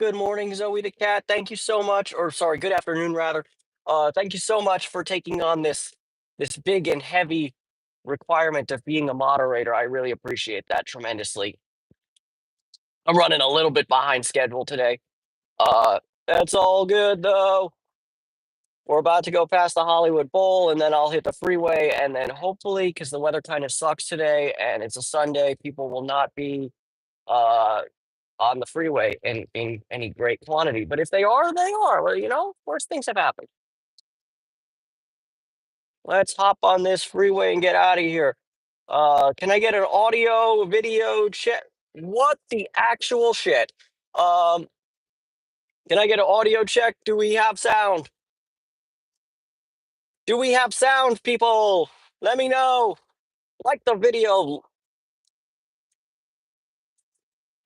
Good morning, Zoe the cat. Thank you so much, or sorry, good afternoon rather. Thank you so much for taking on this big and heavy requirement of being a moderator. I really appreciate that tremendously. I'm running a little bit behind schedule today. Uh, that's all good though. We're about to go past the Hollywood Bowl, and then I'll hit the freeway, and then hopefully, because the weather kind of sucks today, and it's a Sunday, people will not be uh on the freeway in any great quantity. But if they are, they are. Well, worse things have happened. Let's hop on this freeway and get out of here. Can I get an audio, video check? What the actual shit? Um, can I get an audio check? Do we have sound? Do we have sound, people? Let me know. Like the video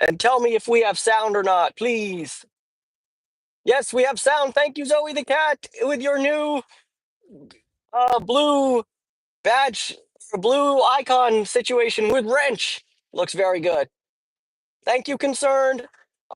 and tell me if we have sound or not, please. Yes, we have sound. Thank you, Zoe the cat, with your new blue badge, blue icon situation with wrench. Looks very good. Thank you, concerned.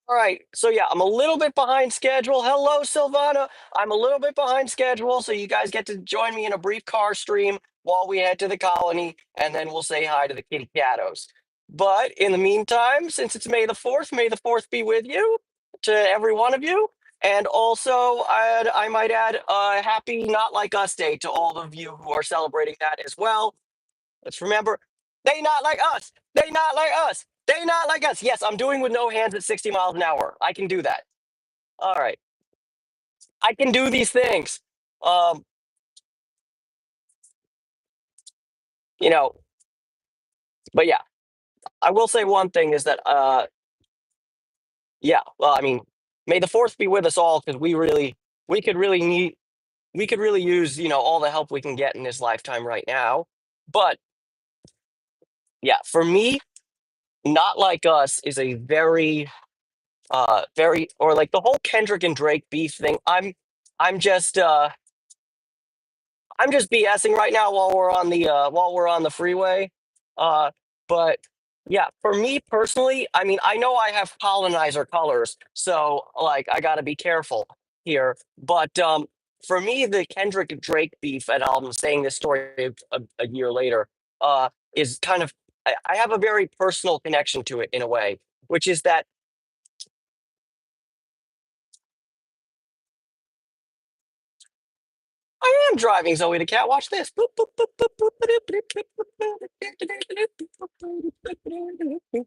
All right. So yeah, I'm a little bit behind schedule. Hello, Silvana. I'm a little bit behind schedule, so you guys get to join me in a brief car stream while we head to the colony, and then we'll say hi to the kitty cattos. But in the meantime, since it's May the 4th be with you, to every one of you. And also, I might add a happy Not Like Us Day to all of you who are celebrating that as well. Let's remember, they not like us. They not like us. They not like us. Yes, I'm doing with no hands at 60 miles an hour. I can do that. All right. I can do these things. Um, you know, but yeah, I will say one thing is that yeah, well, I mean, may the 4th be with us all because we could really need we could really use, all the help we can get in this lifetime right now. But yeah, for me, not like us is a very or like the whole Kendrick and Drake beef thing. I'm just uh I'm just BSing right now while we're on the freeway. Uh but yeah, for me personally, I mean, I know I have colonizer colors, so like I got to be careful here. But for me the Kendrick and Drake beef, and I'm saying this story a year later, is kind of, I have a very personal connection to it in a way, which is that I am driving Zoe the cat. Watch this. Boop, boop, boop, boop, boop, boop, boop, boop, boop.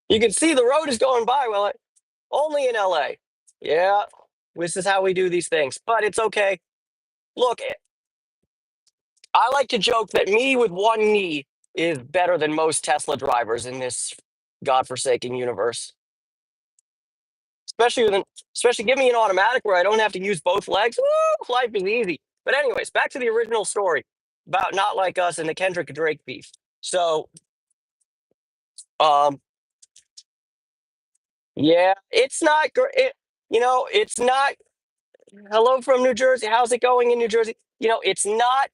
You can see the road is going by. Well, only in LA. Yeah, this is how we do these things, but it's okay. Look, I like to joke that me with one knee is better than most Tesla drivers in this godforsaken universe. Especially give me an automatic where I don't have to use both legs. Woo, life is easy. But anyways, back to the original story about Not Like Us and the Kendrick Drake beef. So, um, yeah, it's not great. It's not. Hello from New Jersey. How's it going in New Jersey? It's not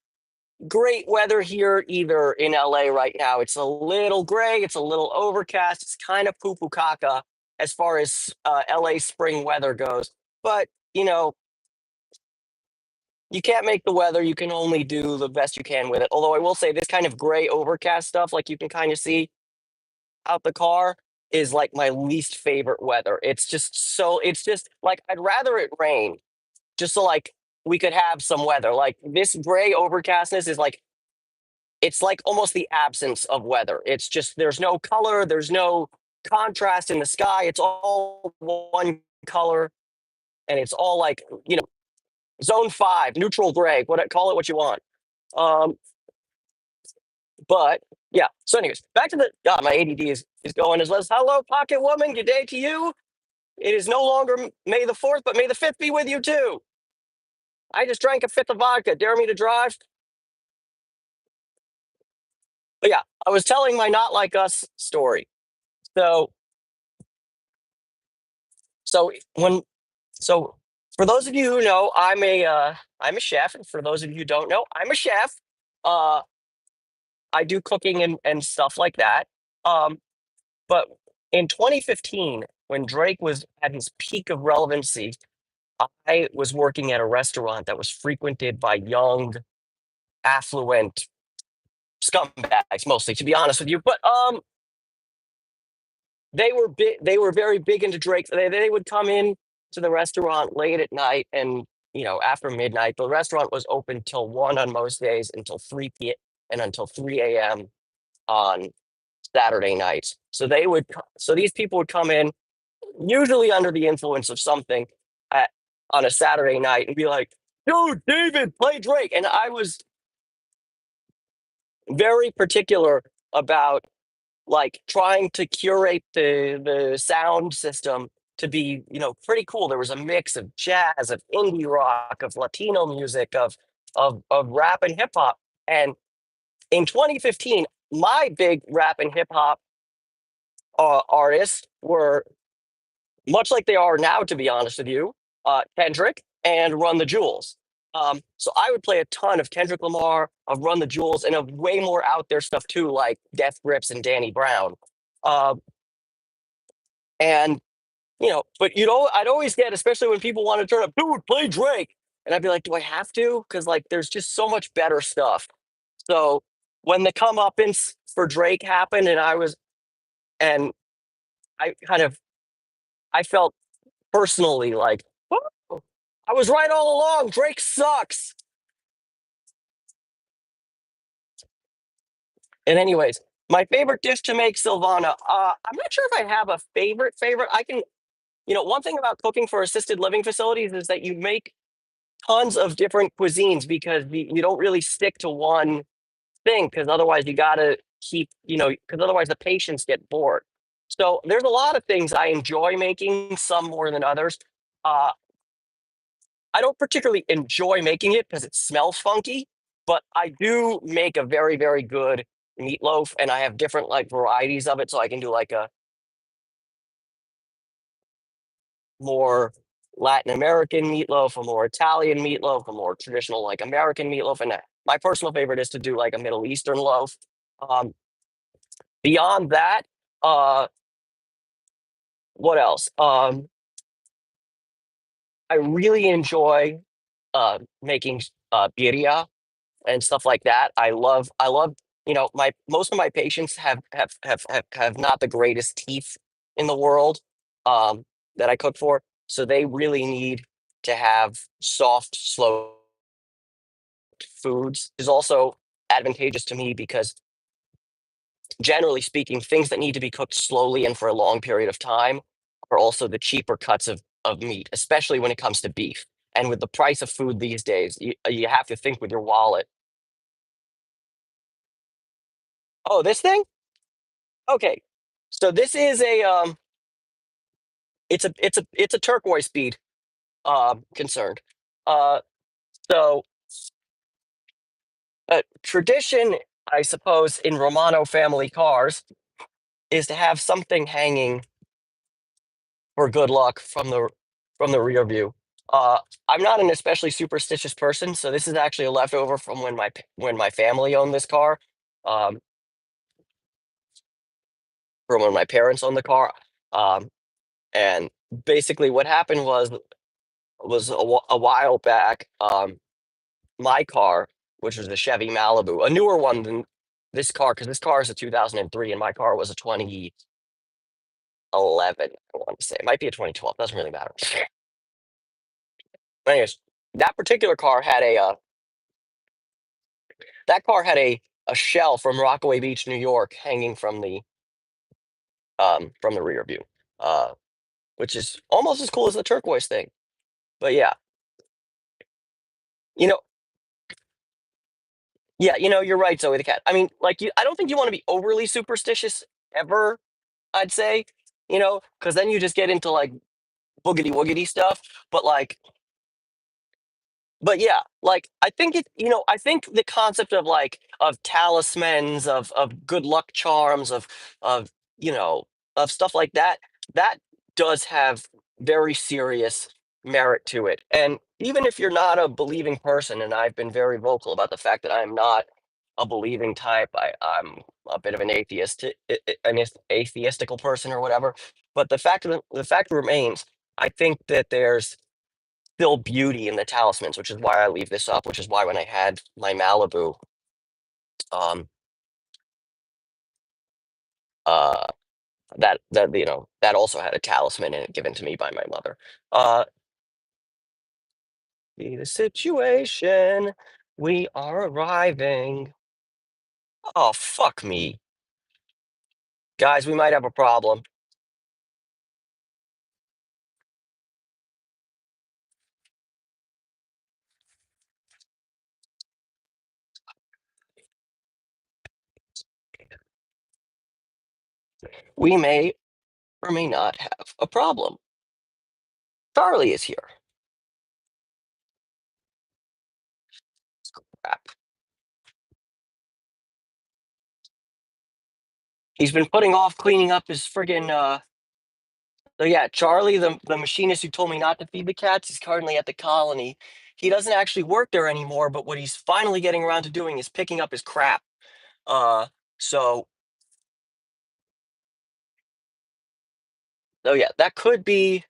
great weather here either in LA right now. It's a little gray. It's a little overcast. It's kind of poo poo caca as far as LA spring weather goes. But you can't make the weather. You can only do the best you can with it. Although I will say this kind of gray overcast stuff, like you can kind of see out the car, is like my least favorite weather. It's just like I'd rather it rain just so like we could have some weather. Like this gray overcastness is like, it's like almost the absence of weather. It's just there's no color, there's no contrast in the sky. It's all one color, and it's all like, zone 5, neutral gray, call it what you want. Um, but yeah. So, anyways, back to the God. My ADD is going as well. Hello, Pocket Woman. Good day to you. It is no longer May the 4th, but May the 5th be with you too. I just drank a fifth of vodka. Dare me to drive? But yeah, I was telling my Not Like Us story. So so when so For those of you who know, I'm a chef, and for those of you who don't know, I'm a chef. Uh, I do cooking and stuff like that. Um, but in 2015, when Drake was at his peak of relevancy, I was working at a restaurant that was frequented by young, affluent scumbags, mostly, to be honest with you. But they were big. They were very big into Drake. They would come in to the restaurant late at night, and after midnight. The restaurant was open till 1 on most days, until 3 p.m. and until 3 a.m. on Saturday nights. So these people would come in, usually under the influence of something, at, on a Saturday night, and be like, "Dude, David, play Drake." And I was very particular about, like, trying to curate the sound system to be, pretty cool. There was a mix of jazz, of indie rock, of Latino music, of rap and hip hop. And in 2015, my big rap and hip hop artists were much like they are now, to be honest with you, Kendrick and Run the Jewels. So I would play a ton of Kendrick Lamar, of Run the Jewels, and of way more out there stuff too, like Death Grips and Danny Brown. Uh, and but I'd always get, especially when people want to turn up, "Dude, play Drake," and I'd be like, "Do I have to?" Because, like, there's just so much better stuff. So when the comeuppance for Drake happened, and I kind of I felt personally like, "Woo, I was right all along. Drake sucks." And anyways, my favorite dish to make, Silvana. I'm not sure if I have a favorite. I can, one thing about cooking for assisted living facilities is that you make tons of different cuisines, because you don't really stick to one thing, because otherwise you got to keep, because otherwise the patients get bored. So there's a lot of things I enjoy making, some more than others. Uh, I don't particularly enjoy making it because it smells funky, but I do make a very, very good meatloaf, and I have different, like, varieties of it. So I can do like a more Latin American meatloaf, a more Italian meatloaf, a more traditional, like, American meatloaf, and my personal favorite is to do like a Middle Eastern loaf. Um, Beyond that, uh, what else? I really enjoy making birria and stuff like that. I love. My most of my patients have not the greatest teeth in the world, um, that I cook for, so they really need to have soft, slow foods. Is also advantageous to me because, generally speaking, things that need to be cooked slowly and for a long period of time are also the cheaper cuts of meat, especially when it comes to beef. And with the price of food these days, you have to think with your wallet. Oh, this thing? Okay. So this is it's a turquoise bead, concerned. Uh, so tradition, I suppose, in Romano family cars is to have something hanging for good luck from the rear view. Uh, I'm not an especially superstitious person, so this is actually a leftover from when my family owned this car, um, from when my parents owned the car. Um, and basically, what happened was a while back. My car, which was a Chevy Malibu, a newer one than this car, because this car is a 2003, and my car was a 2011. I want to say it might be a 2012. Doesn't really matter. Anyways, that particular car had a shell from Rockaway Beach, New York, hanging from the rear view, uh, which is almost as cool as the turquoise thing. But yeah, you know, yeah, you're right, Zoe the cat. I mean, like, I don't think you want to be overly superstitious ever. I'd say, because then you just get into, like, boogity woogity stuff. But, like, but yeah, like, I think the concept of, like, of talismans, of good luck charms, of you know of stuff like that, that does have very serious. merit to it. And even if you're not a believing person, and I've been very vocal about the fact that I'm not a believing type, I'm a bit of an atheist, atheistical person or whatever. But the fact remains, I think that there's still beauty in the talismans, which is why I leave this up. Which is why when I had my Malibu, um, uh, that that also had a talisman in it given to me by my mother. Uh, the situation. We are arriving. Oh, fuck me. Guys, we might have a problem. We may or may not have a problem. Charlie is here. Crap. He's been putting off cleaning up his friggin' so yeah, Charlie, the machinist who told me not to feed the cats, is currently at the colony. He doesn't actually work there anymore, but what he's finally getting around to doing is picking up his crap. Uh so yeah, that could be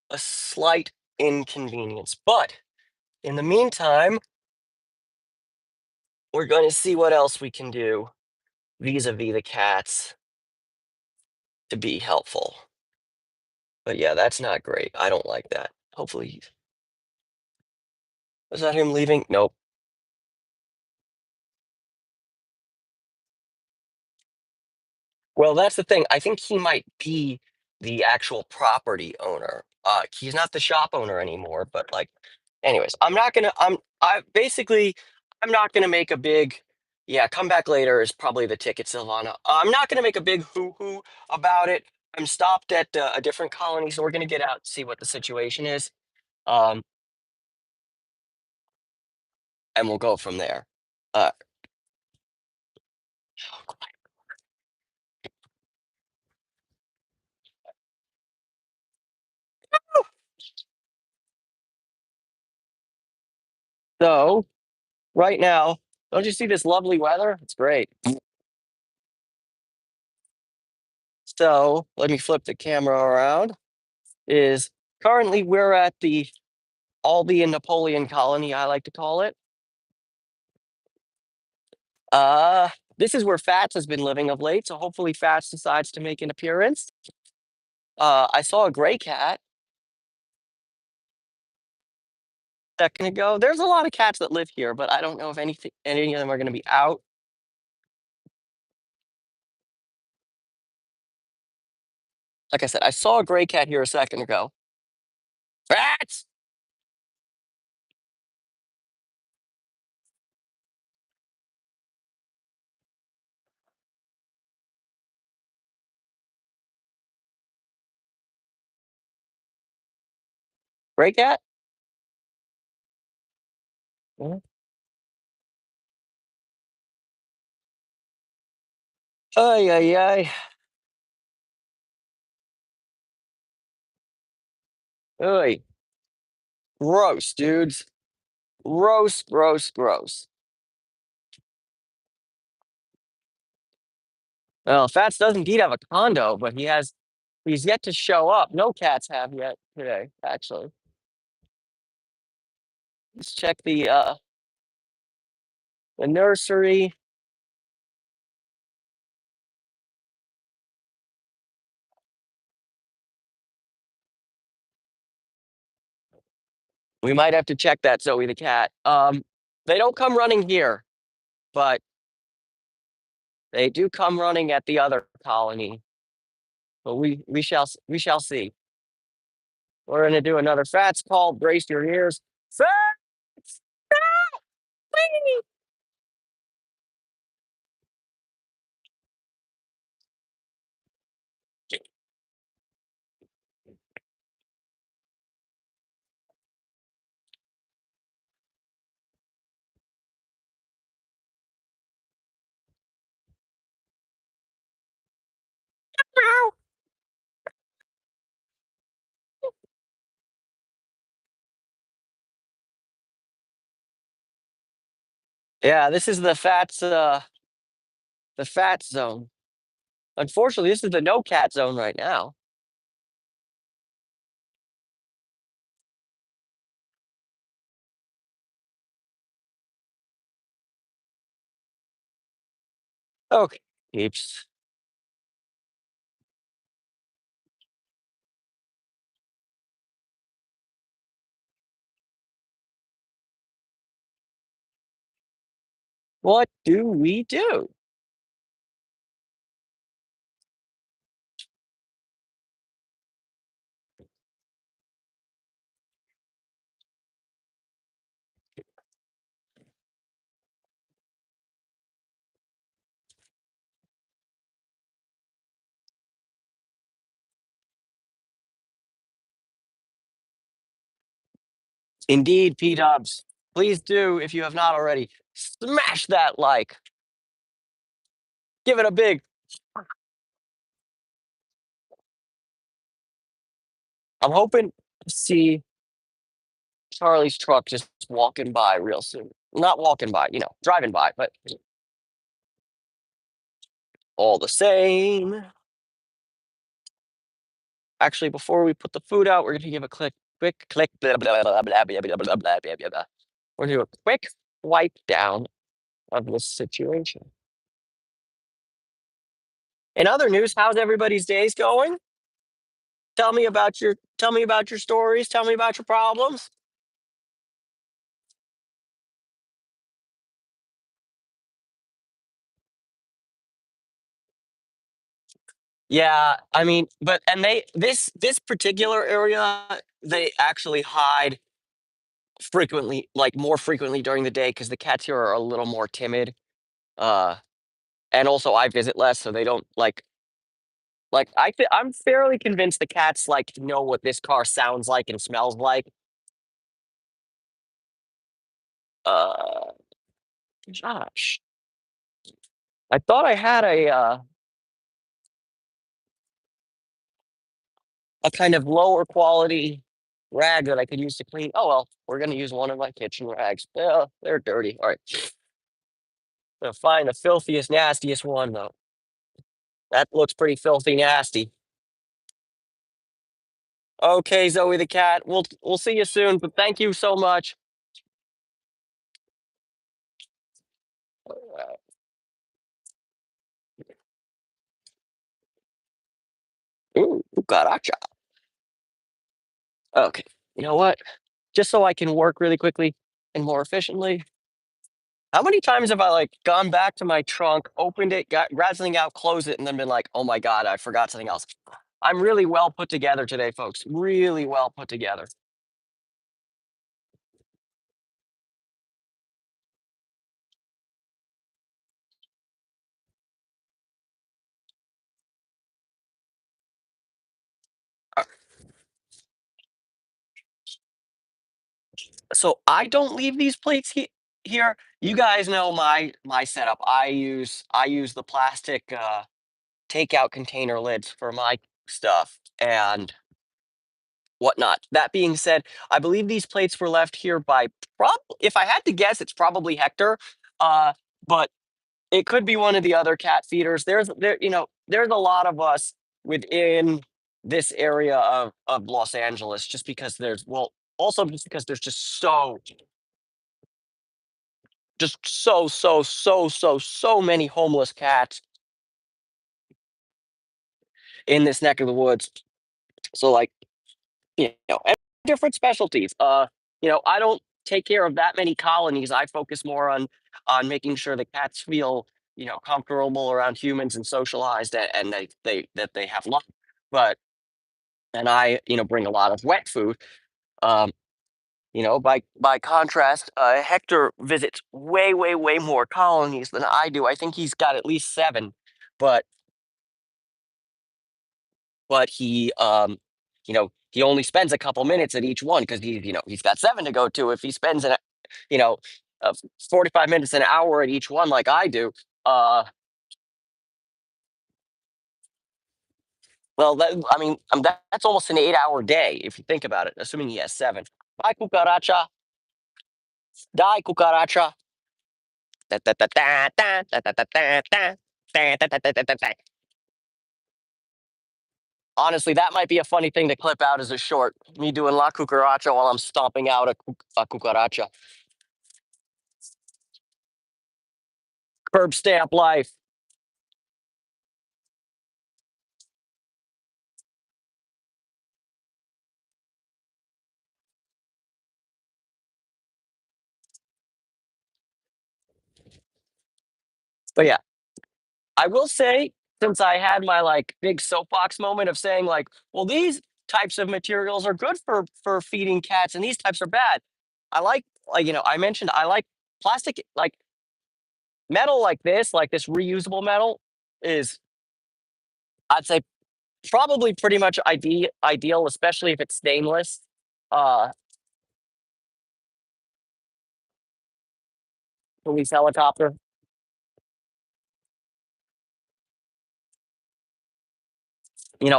a slight inconvenience. But in the meantime, we're going to see what else we can do vis-a-vis the cats to be helpful. But yeah, that's not great. I don't like that. Hopefully, was that him leaving? Nope. Well, that's the thing. I think he might be the actual property owner. He's not the shop owner anymore. But like, anyways, I'm not gonna. I basically, I'm not gonna make a big. Yeah, come back later is probably the ticket, Silvana. I'm not gonna make a big hoo-hoo about it. I'm stopped at a different colony, so we're gonna get out and see what the situation is. Um, and we'll go from there. Uh, so right now, don't you see this lovely weather? It's great. So let me flip the camera around. Is currently we're at the Albie and Napoleon colony, I like to call it. Uh, this is where Fats has been living of late, so hopefully Fats decides to make an appearance. I saw a gray cat a second ago. There's a lot of cats that live here, but I don't know if any of them are going to be out. Like I said, I saw a gray cat here a second ago. Fats, gray cat. Mhm. Ay ay ay. Ay, gross, dudes. Gross, gross, gross. Well, Fats does indeed have a condo, but he's yet to show up. No cats have yet today, actually. Let's check the nursery. We might have to check that, Zoe the cat. They don't come running here, but they do come running at the other colony. But we shall see. We're gonna do another Fats call. Brace your ears. Fats! Yeah, this is the fat zone. Unfortunately, this is the no cat zone right now. Okay, peeps. What do we do? Indeed, P Dubs. Please do, if you have not already, smash that like. Give it a big. I'm hoping to see Charlie's truck just walking by real soon. Not walking by, driving by, but all the same. Actually, before we put the food out, we're going to give a quick click, blah, blah, blah, blah, blah, blah, blah, blah, blah, blah, blah. We're going to do a quick wipe down of this situation. In other news, how's everybody's days going? Tell me about your stories. Tell me about your problems. Yeah, I mean, but and this particular area, they actually hide frequently, like more frequently during the day because the cats here are a little more timid. Uh, and also I visit less, so they don't like I'm fairly convinced the cats like know what this car sounds like and smells like. Uh, Gosh, I thought I had a kind of lower quality rag that I could use to clean. Oh well, we're gonna use one of my kitchen rags. Yeah, they're dirty. All right, gonna find the filthiest, nastiest one though. That looks pretty filthy, nasty. Okay, Zoe the cat. We'll see you soon. But thank you so much. Ooh, cucaracha. Okay, you know what? Just so I can work really quickly and more efficiently. How many times have I like gone back to my trunk, opened it, got grabbed something out, closed it, and then been like, "Oh my god, I forgot something else." I'm really well put together today, folks. Really well put together. Uh, So I don't leave these plates here. You guys know my setup. I use the plastic takeout container lids for my stuff and whatnot. That being said, I believe these plates were left here by if I had to guess, it's probably Hector. Uh, but it could be one of the other cat feeders. There's a lot of us within this area of Los Angeles just because also just because there's just so many homeless cats in this neck of the woods. So like, and different specialties. I don't take care of that many colonies. I focus more on making sure the cats feel, comfortable around humans and socialized and they have love. But and I, bring a lot of wet food. Um, by contrast, Hector visits way, way, way more colonies than I do. I think he's got at least seven, but he only spends a couple minutes at each one because he's got seven to go to. If he spends you know, 45 minutes an hour at each one like I do, uh, well, I mean, that's almost an 8-hour day if you think about it, assuming he has seven. Bye, cucaracha. Die, cucaracha. Da, da, da, da, da, da, da, da, da, da, da, da, da, da, da, da, da. Honestly, that might be a funny thing to clip out as a short. Me doing La Cucaracha while I'm stomping out a cucaracha. Curb stamp life. But yeah, I will say, since I had my like big soapbox moment of saying like, well, these types of materials are good for feeding cats, and these types are bad. I like I mentioned I like plastic like metal like this reusable metal is I'd say probably pretty much ideal, especially if it's stainless. Uh, Police helicopter.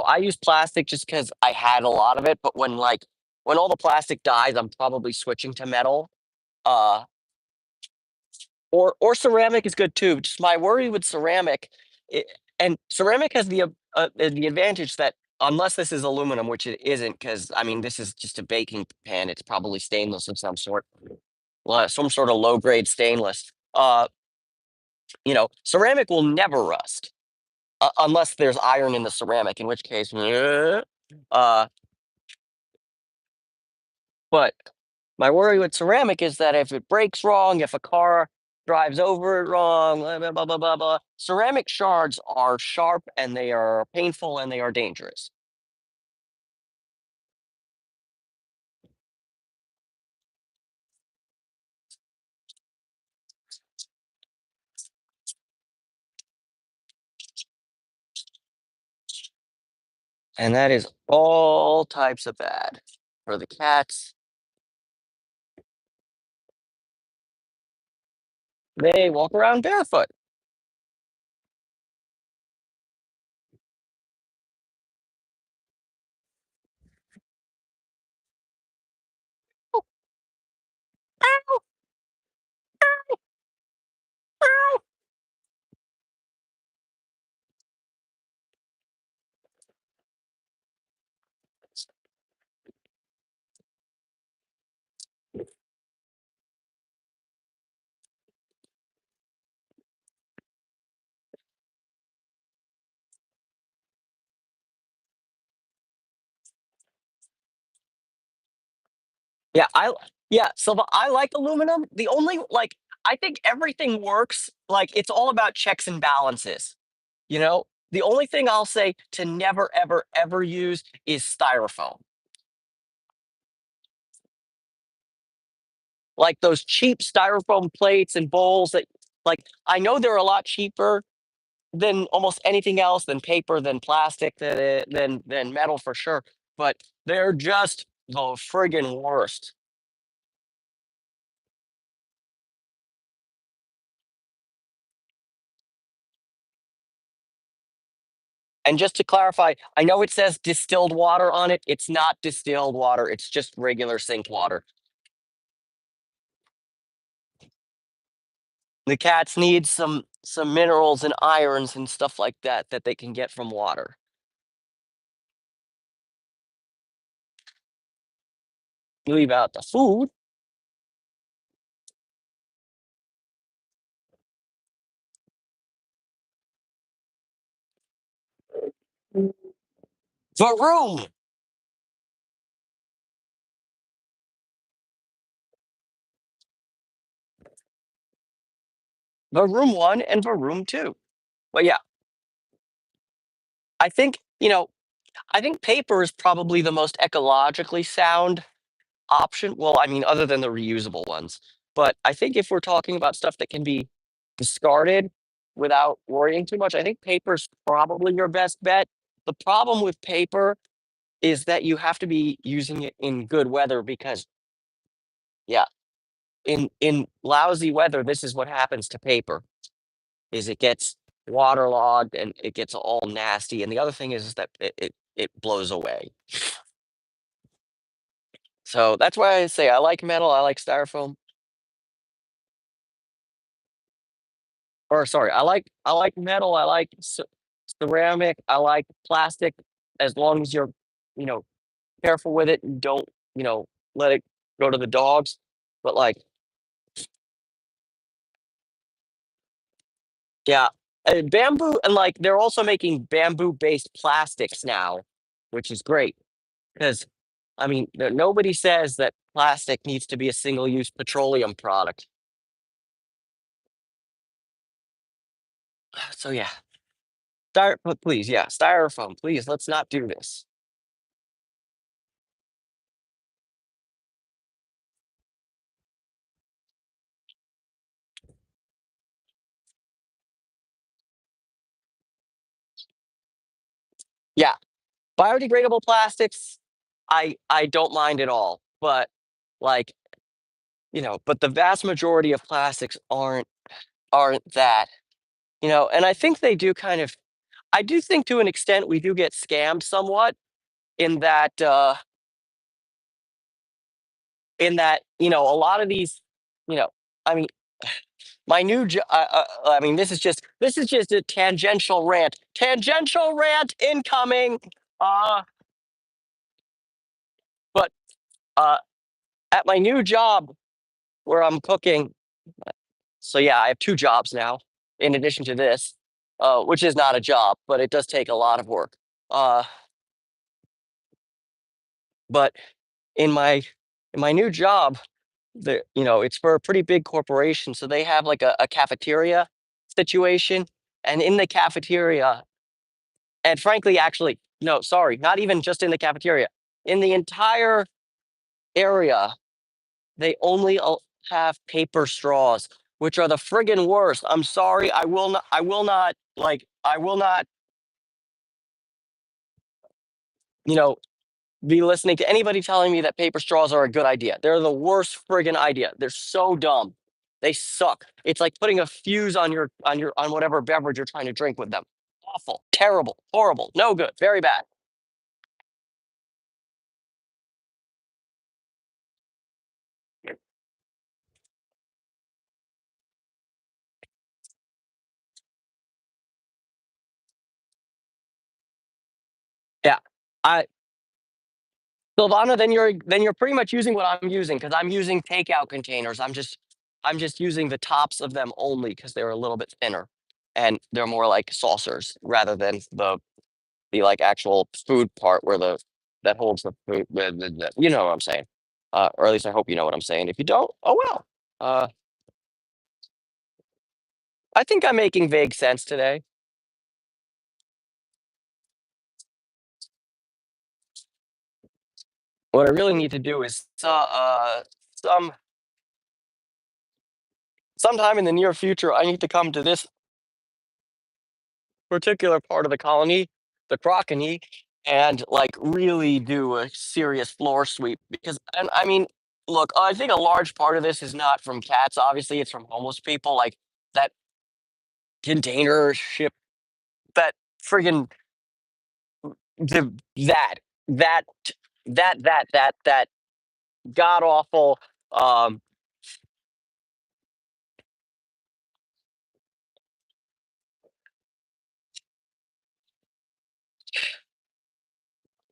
I use plastic just because I had a lot of it, but when all the plastic dies, I'm probably switching to metal. Uh, or ceramic is good too. Just my worry with ceramic, it, and ceramic has the advantage that unless this is aluminum, which it isn't, because I mean this is just a baking pan, it's probably stainless of some sort, some sort of low grade stainless. Ceramic will never rust unless there's iron in the ceramic, in which case, uh, but my worry with ceramic is that if it breaks wrong, if a car drives over it wrong, blah, blah, blah, blah, blah, blah, ceramic shards are sharp and they are painful and they are dangerous. And that is all types of bad. For the cats, they walk around barefoot. Yeah, so I like aluminum. The only I think everything works. Like it's all about checks and balances. The only thing I'll say to never ever ever use is styrofoam. Like those cheap styrofoam plates and bowls that I know they're a lot cheaper than almost anything else, than paper, than plastic, than metal for sure, but they're just the friggin' worst. And just to clarify, I know it says distilled water on it. It's not distilled water. It's just regular sink water. The cats need some minerals and irons and stuff like that that they can get from water. You leave out the food. The room. The room one and the room two. But yeah, I think, I think paper is probably the most ecologically sound option. Well, I mean, other than the reusable ones. But I think if we're talking about stuff that can be discarded without worrying too much, I think paper's probably your best bet. The problem with paper is that you have to be using it in good weather because, yeah, in lousy weather, this is what happens to paper: is it gets waterlogged and it gets all nasty. And the other thing is that it blows away. So that's why I say I like metal, I like styrofoam. or sorry, I like metal, I like ceramic, I like plastic, as long as you're, you know, careful with it and don't, you know, let it go to the dogs. But like, yeah, bamboo, and like they're also making bamboo-based plastics now, which is great because I mean, nobody says that plastic needs to be a single-use petroleum product. So yeah, but please, yeah, styrofoam, please, let's not do this. Yeah, biodegradable plastics, I don't mind at all, but like, but the vast majority of plastics aren't that, and I think they do kind of. I do think to an extent we do get scammed somewhat in that a lot of these, you know, I mean, my new I mean, this is just a tangential rant incoming. Uh, but uh, at my new job where I'm cooking, so yeah, I have two jobs now in addition to this, which is not a job, but it does take a lot of work. Uh, but in my in my new job, it's for a pretty big corporation, so they have like a cafeteria situation, and in the cafeteria, and frankly, actually, no, sorry, not even just in the cafeteria, in the entire area, they only have paper straws, which are the friggin' worst. I'm sorry, I will not you know be listening to anybody telling me that paper straws are a good idea. They're the worst friggin' idea. They're so dumb. They suck. It's like putting a fuse on whatever beverage you're trying to drink with them. Awful, terrible, horrible, no good, very bad. Yeah. I Silvana, then you're pretty much using what I'm using because I'm using takeout containers. I'm just using the tops of them only because they're a little bit thinner and they're more like saucers rather than the like actual food part where the that holds the food. You know what I'm saying, or at least I hope you know what I'm saying. If you don't, oh well. Uh, I think I'm making vague sense today. What I really need to do is some sometime in the near future, I need to come to this particular part of the colony, the Crockany, and like really do a serious floor sweep because, and I mean, look, I think a large part of this is not from cats. Obviously, it's from homeless people. Like that container ship, that friggin' the that that god awful. Um,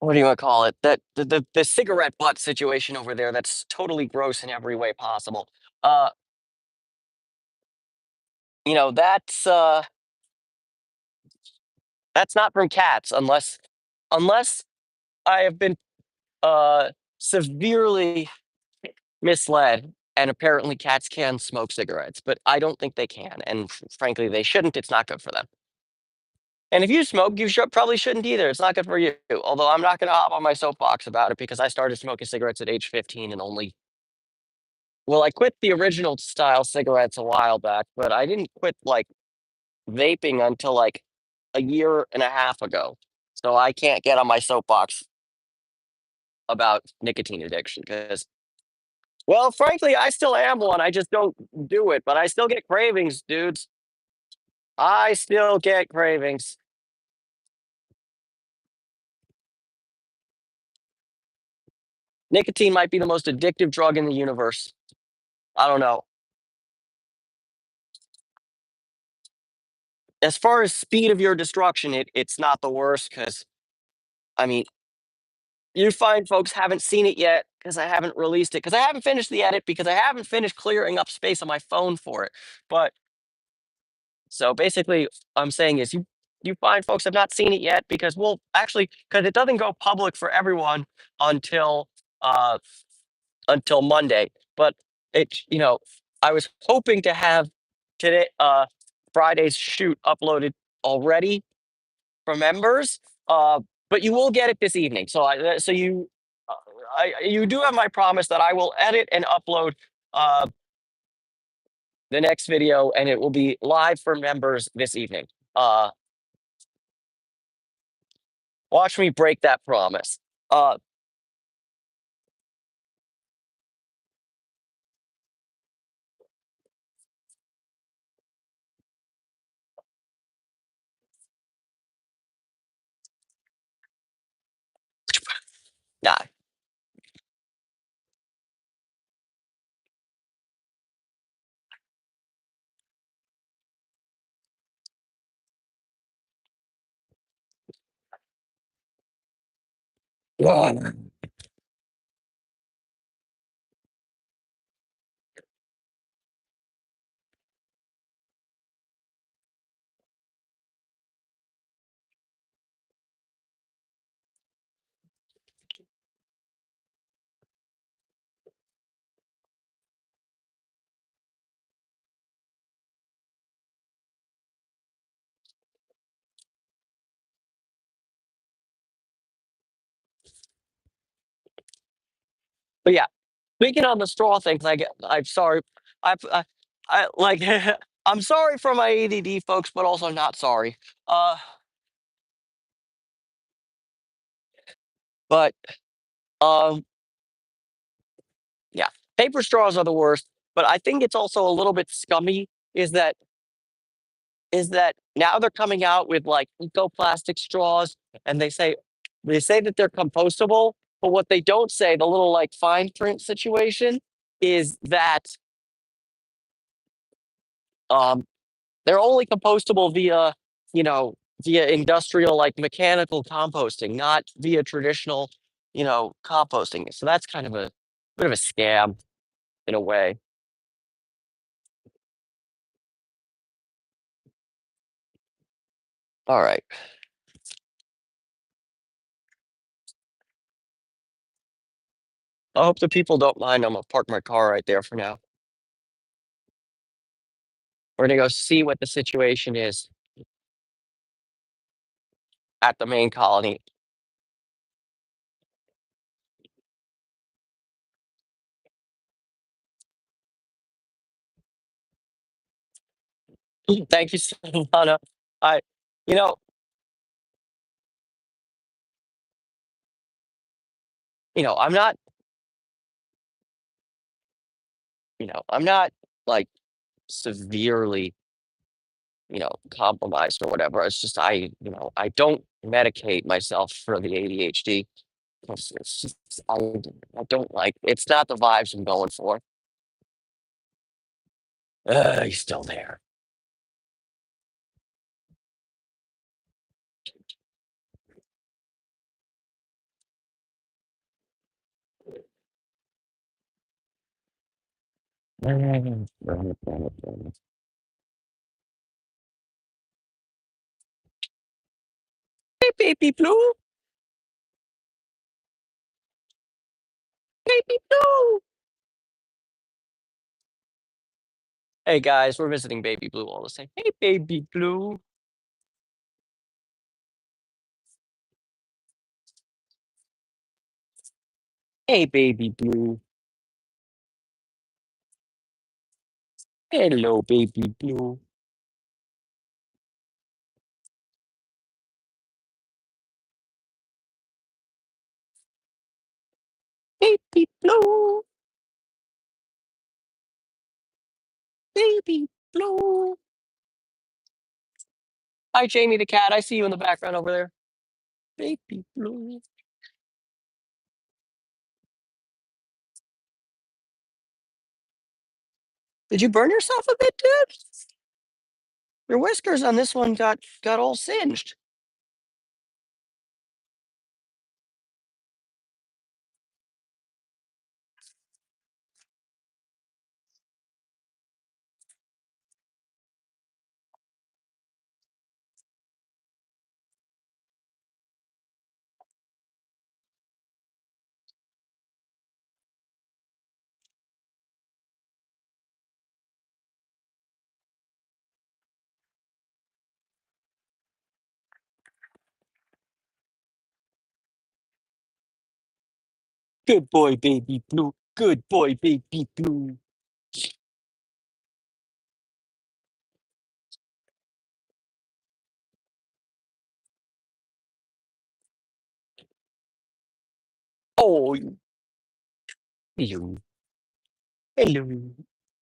what do you want to call it? That the cigarette butt situation over there. That's totally gross in every way possible. Uh, that's not from cats unless I have been severely misled. And apparently, cats can smoke cigarettes, but I don't think they can. And frankly, they shouldn't. It's not good for them. And if you smoke, you probably shouldn't either. It's not good for you. Although I'm not going to hop on my soapbox about it because I started smoking cigarettes at age 15 and I quit the original style cigarettes a while back, but I didn't quit like vaping until like a year and a half ago. So I can't get on my soapbox about nicotine addiction because, well, frankly, I still am one. I just don't do it, but I still get cravings, dudes. I still get cravings. Nicotine might be the most addictive drug in the universe. I don't know. as far as speed of your destruction, it's not the worst because I mean, you find folks haven't seen it yet because I haven't released it because I haven't finished the edit because I haven't finished clearing up space on my phone for it. But so basically, I'm saying is you find folks have not seen it yet because well, actually, because it doesn't go public for everyone until uh until Monday. But I was hoping to have today Friday's shoot uploaded already for members. Uh, but you will get it this evening. So uh, you do have my promise that I will edit and upload uh, the next video, and it will be live for members this evening. Uh, Watch me break that promise. Uh, nah. But yeah, speaking on the straw things, I'm sorry. I like. I'm sorry for my ADD, folks, but also not sorry. Uh, but um, yeah, paper straws are the worst. But I think it's also a little bit scummy. Is that now they're coming out with like eco plastic straws, and they say that they're compostable. But what they don't say, the little like fine print situation, is that um, they're only compostable via industrial like mechanical composting, not via traditional composting. So that's kind of a bit of a scam in a way. All right. I hope the people don't mind. I'm gonna park my car right there for now. We're gonna go see what the situation is at the main colony. Thank you, Silvana. I, you know, I'm not, I'm not like severely, compromised or whatever. It's just I don't medicate myself for the ADHD. It's just I don't like. It's not the vibes I'm going for. He's still there. Hey, baby blue, baby blue. Hey guys, we're visiting baby blue all the same. Hey, baby blue. Hey, baby blue. Hello, baby blue. Baby blue, baby blue. Hi, Jamie the cat. I see you in the background over there. Baby blue. Did you burn yourself a bit, dude? Your whiskers on this one got all singed. Good boy, baby blue. Good boy, baby blue. Oh, you. Hello.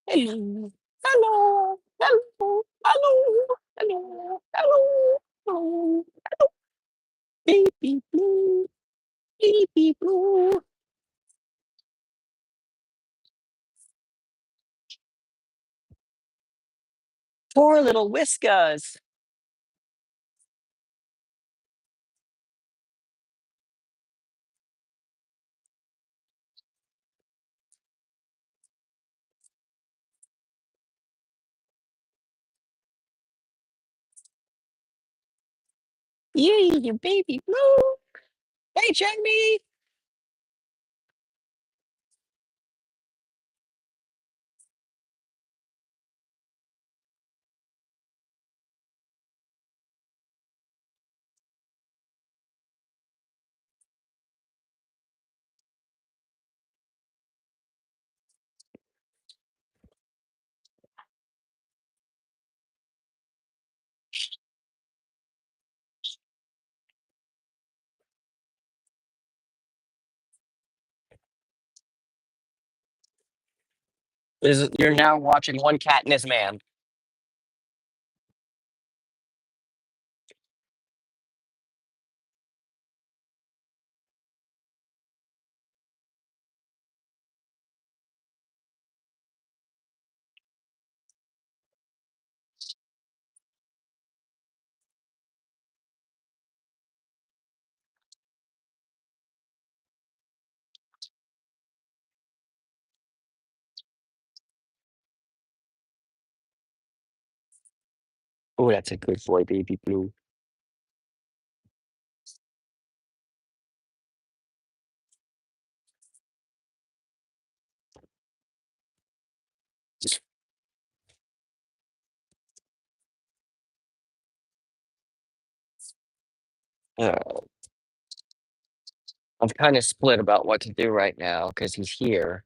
Hello. Hello. Hello. Hello. Hello. Hello. Hello. Baby blue. Baby blue. Poor little Whiskas. Yay, you baby blue. Hey, Jamie. You're now watching One Cat and His Man. Oh, that's a good boy, baby blue. Uh, I'm kind of split about what to do right now because he's here.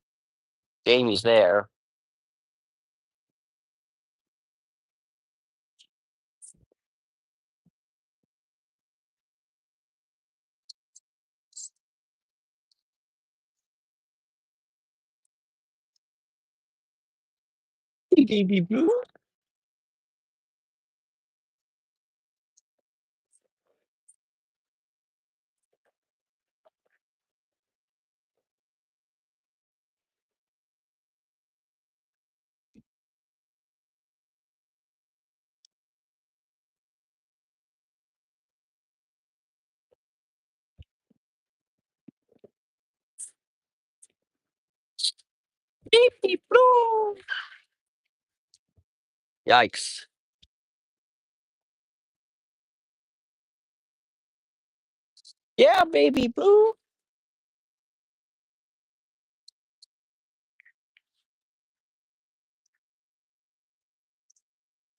Jamie's there. Hey, baby blue. Baby blue. Yikes. Yeah, baby blue.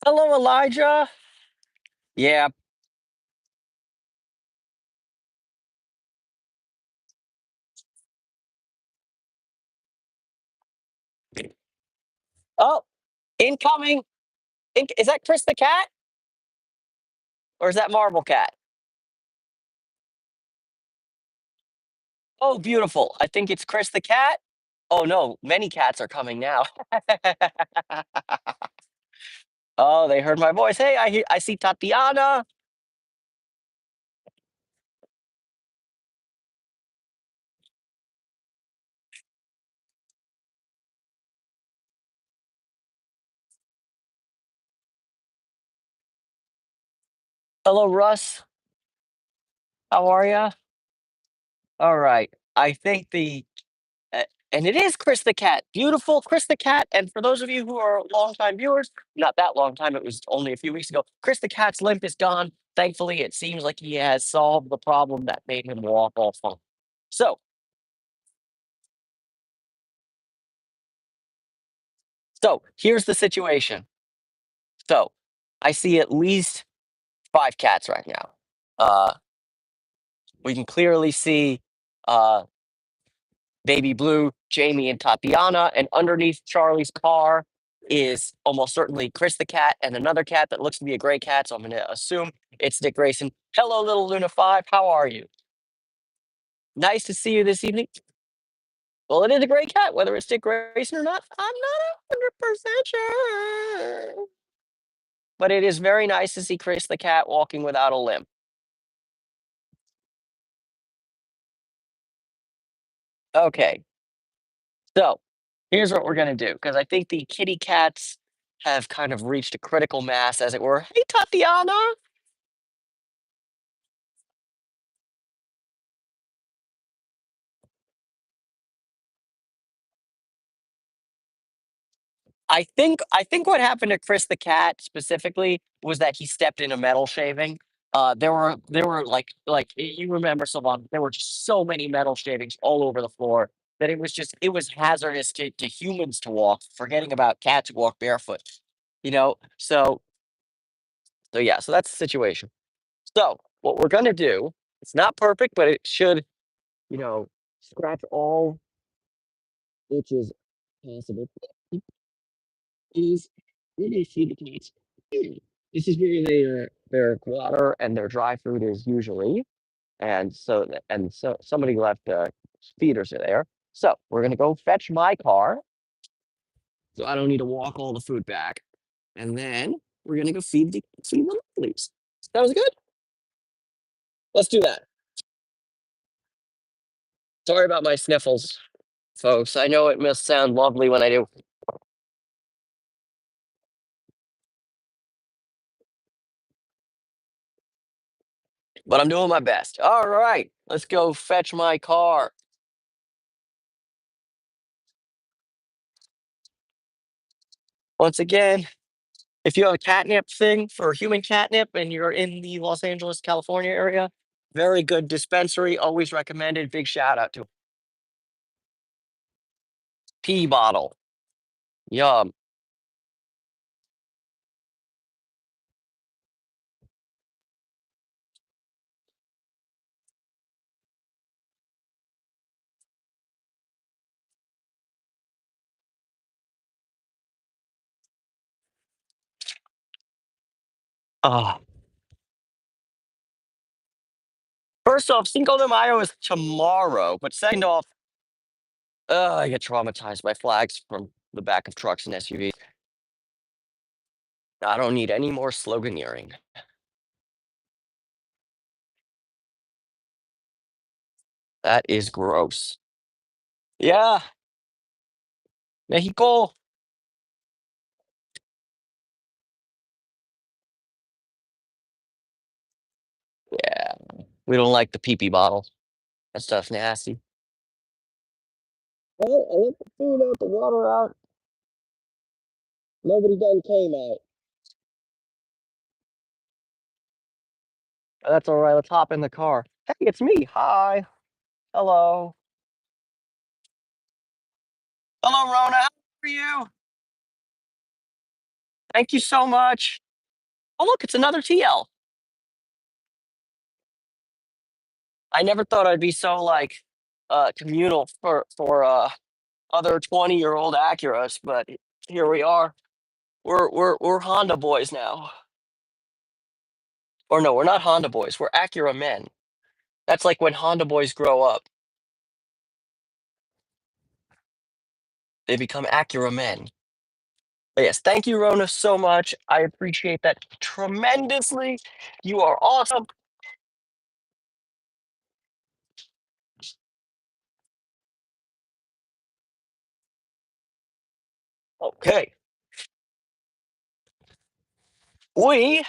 Hello, Elijah. Yeah. Oh, incoming. Is that Chris the cat or is that Marble Cat? Oh, beautiful. I think it's Chris the cat. Oh, no. Many cats are coming now. Oh, they heard my voice. Hey, I see Tatiana. Hello, Russ. How are ya? All right. I think uh, and it is Chris the cat. Beautiful Chris the cat. And for those of you who are longtime viewers, not that long time, it was only a few weeks ago. Chris the cat's limp is gone. Thankfully, it seems like he has solved the problem that made him walk all funky. So, so here's the situation. So, I see at least five cats right now. Uh, we can clearly see uh, Baby Blue, Jamie, and Tatiana. And underneath Charlie's car is almost certainly Chris the cat and another cat that looks to be a gray cat. So I'm going to assume it's Dick Grayson. Hello, little Luna 5. How are you? Nice to see you this evening. Well, it is a gray cat, whether it's Dick Grayson or not. I'm not 100% sure. But it is very nice to see Chris the cat walking without a limp. Okay, so here's what we're going to do because I think the kitty cats have kind of reached a critical mass, as it were. Hey, Tatiana. I think what happened to Chris the cat specifically was that he stepped in a metal shaving. There were you remember, Sylvan, there were just so many metal shavings all over the floor that it was hazardous to humans to walk, forgetting about cats who walk barefoot. You know, so yeah, so that's the situation. So what we're gonna do, it's not perfect, but it should, you know, scratch all itches possible. Is where do you see the cats? Here. This is where their water and their dry food is usually, and so somebody left feeders are there. So we're gonna go fetch my car, so I don't need to walk all the food back, and then we're gonna go feed the lovelies. Sounds good. Let's do that. Sorry about my sniffles, folks. I know it must sound lovely when I do, but I'm doing my best. All right, let's go fetch my car. Once again, if you have a catnip thing for human catnip and you're in the Los Angeles, California area, very good dispensary. Always recommended. Big shout out to Pea Bottle. Yum. Ah. First off, Cinco de Mayo is tomorrow, but second off, I get traumatized by flags from the back of trucks and SUVs. I don't need any more sloganeering. That is gross. Yeah, Mexico. Yeah, we don't like the pee pee bottle. That stuff's nasty. Well, I let the food out, the water out. Nobody done came out. That's all right. Let's hop in the car. Hey, it's me. Hi. Hello. Hello, Rona. How are you? Thank you so much. Oh, look, it's another TL. I never thought I'd be so like communal for other 20-year-old Acuras, but here we are. We're Honda boys now. Or no, we're not Honda boys. We're Acura men. That's like when Honda boys grow up, they become Acura men. But yes, thank you, Rona, so much. I appreciate that tremendously. You are awesome. Okay. We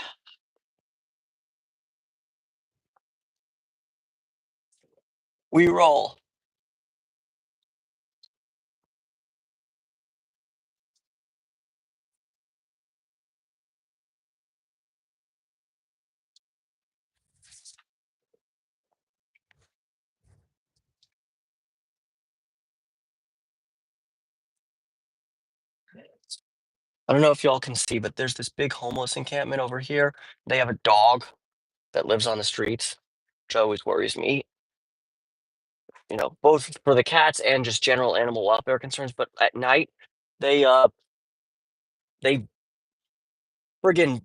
We roll. I don't know if y'all can see, but there's this big homeless encampment over here. They have a dog that lives on the streets, which always worries me. Both for the cats and just general animal welfare concerns. But at night, they friggin'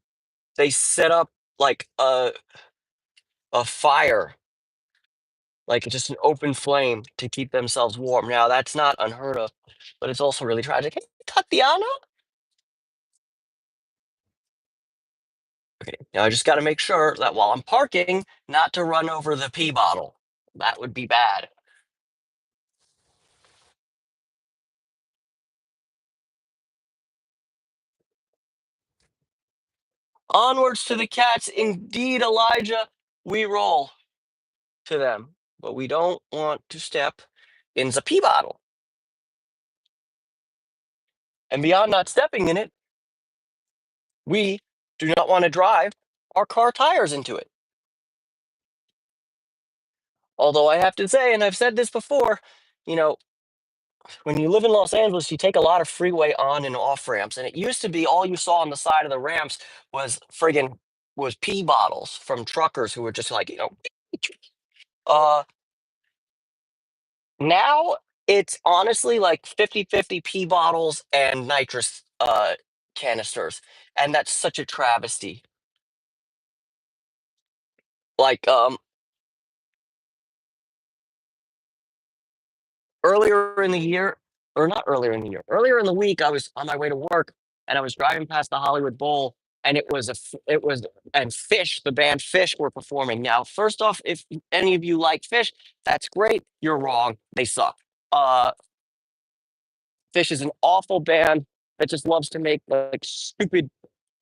they set up like a fire, like just an open flame to keep themselves warm. Now that's not unheard of, but it's also really tragic. Hey, Tatiana. Okay, now I just got to make sure that while I'm parking, not to run over the pee bottle. That would be bad. Onwards to the cats. Indeed, Elijah, we roll to them, but we don't want to step in the pee bottle. And beyond not stepping in it, we do not want to drive our car tires into it. Although I have to say, and I've said this before, you know, when you live in Los Angeles, you take a lot of freeway on and off ramps, and it used to be all you saw on the side of the ramps was friggin' was pee bottles from truckers who were just like, uh, now it's honestly like 50-50 pee bottles and nitrous canisters, and that's such a travesty. Like earlier in the year, or not earlier in the year, earlier in the week, I was on my way to work and I was driving past the Hollywood Bowl, and it was, and Fish, the band Fish, were performing. Now, first off, if any of you like Fish, that's great. You're wrong. They suck. Uh, Fish is an awful band that just loves to make like stupid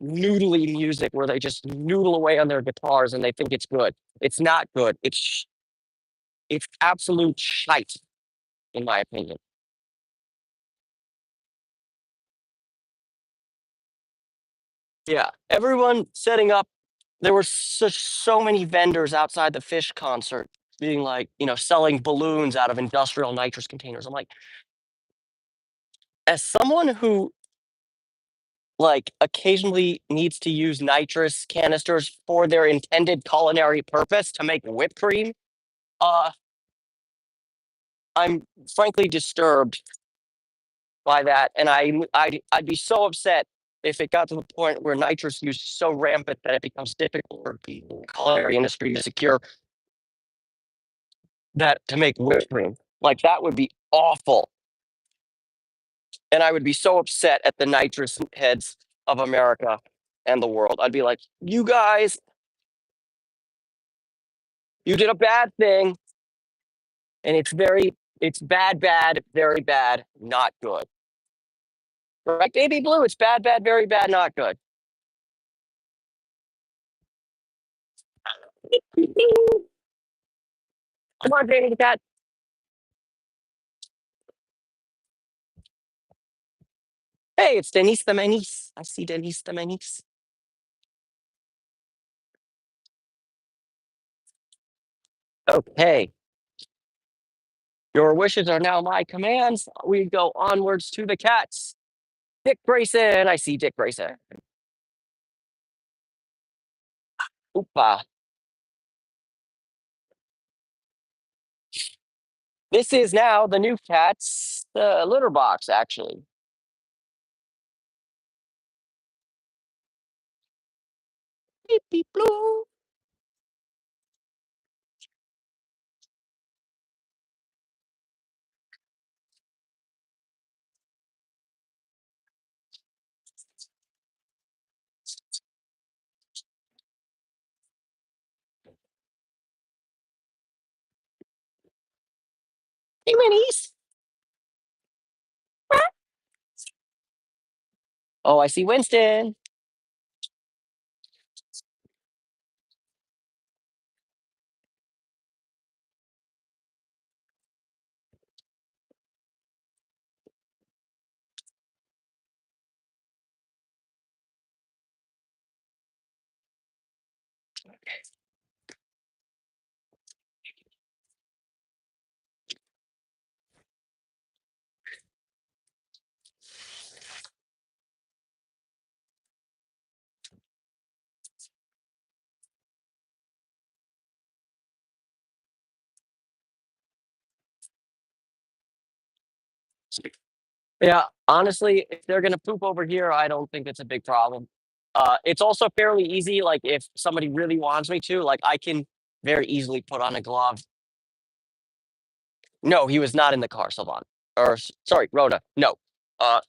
noodly music where they just noodle away on their guitars and they think it's good. It's not good. It's absolute shite, in my opinion. Yeah, everyone setting up. There were so many vendors outside the Fish concert being like, selling balloons out of industrial nitrous containers. I'm like, as someone who like occasionally needs to use nitrous canisters for their intended culinary purpose to make whipped cream, uh, I'm frankly disturbed by that, and I'd be so upset if it got to the point where nitrous use is so rampant that it becomes difficult for people in the culinary industry to secure that to make whipped cream. Like that would be awful, and I would be so upset at the nitrous heads of America and the world. I'd be like, you guys, you did a bad thing, and it's bad, very bad, not good. Right, baby blue? It's bad, very bad, not good. Come on, baby cat. Hey, it's Denise the Menace. I see Denise the Menace. Okay. Your wishes are now my commands. We go onwards to the cats. Dick Grayson. I see Dick Grayson. Oopa. This is now the new cat's litter box, actually. Beep, beep, blue. Hey, minis. Oh, I see Winston. Yeah, honestly, if they're gonna poop over here, I don't think it's a big problem. It's also fairly easy. Like if somebody really wants me to, like I can very easily put on a glove. No, he was not in the car, Sylvan. Sorry, Rhoda. No. Uh,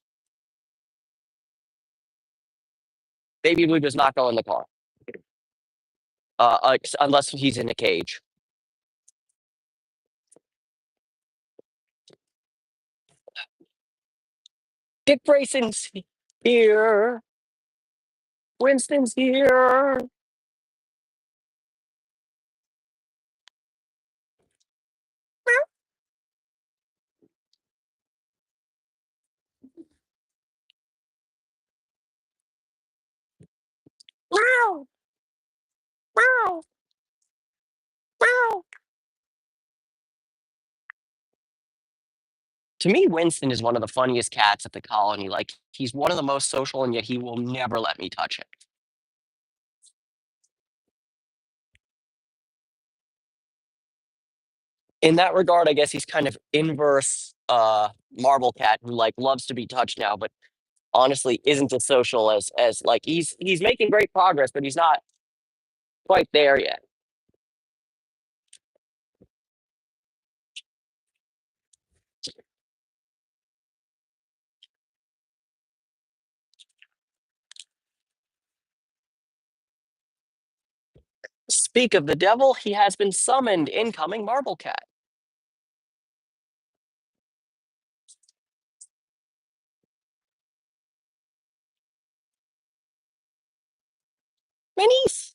Baby Blue does not go in the car. Unless he's in a cage. Dick Grayson's here. Winston's here. Meow, meow, meow. To me, Winston is one of the funniest cats at the colony. Like he's one of the most social, and yet he will never let me touch him. In that regard, I guess he's kind of inverse Marble Cat, who like loves to be touched now, but honestly isn't as social as like he's making great progress, but he's not quite there yet. Speak of the devil, he has been summoned. Incoming Marble Cat. Minis.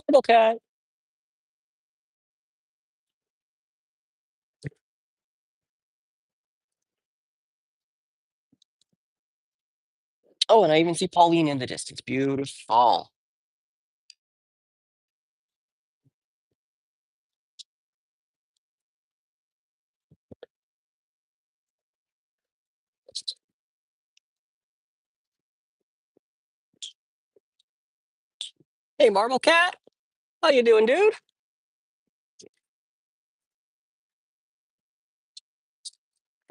Marble Cat. Oh, and I even see Pauline in the distance. Beautiful. Hey, Marble Cat. How you doing, dude?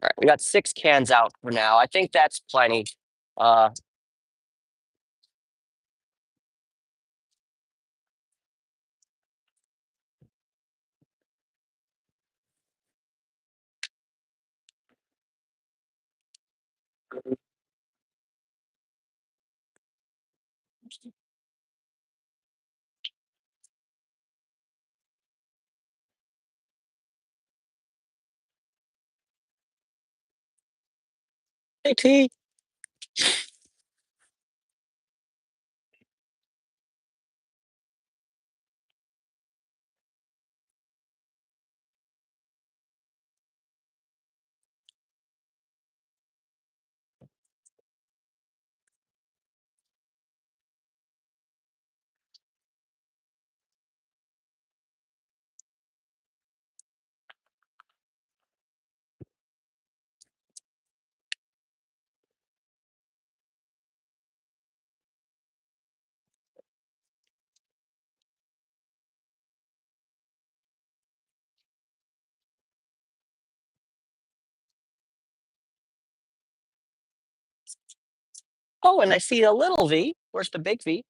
All right, we got 6 cans out for now. I think that's plenty. Uh, hey, T. Oh, and I see a little V. Where's the big V?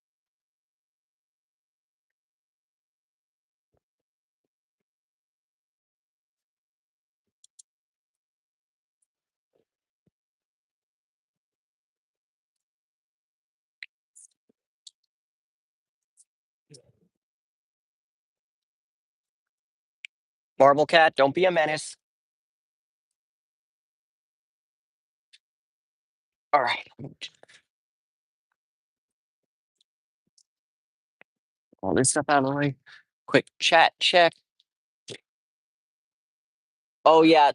Marble Cat, don't be a menace. All right. all this stuff out of the way. Quick chat check. Oh yeah.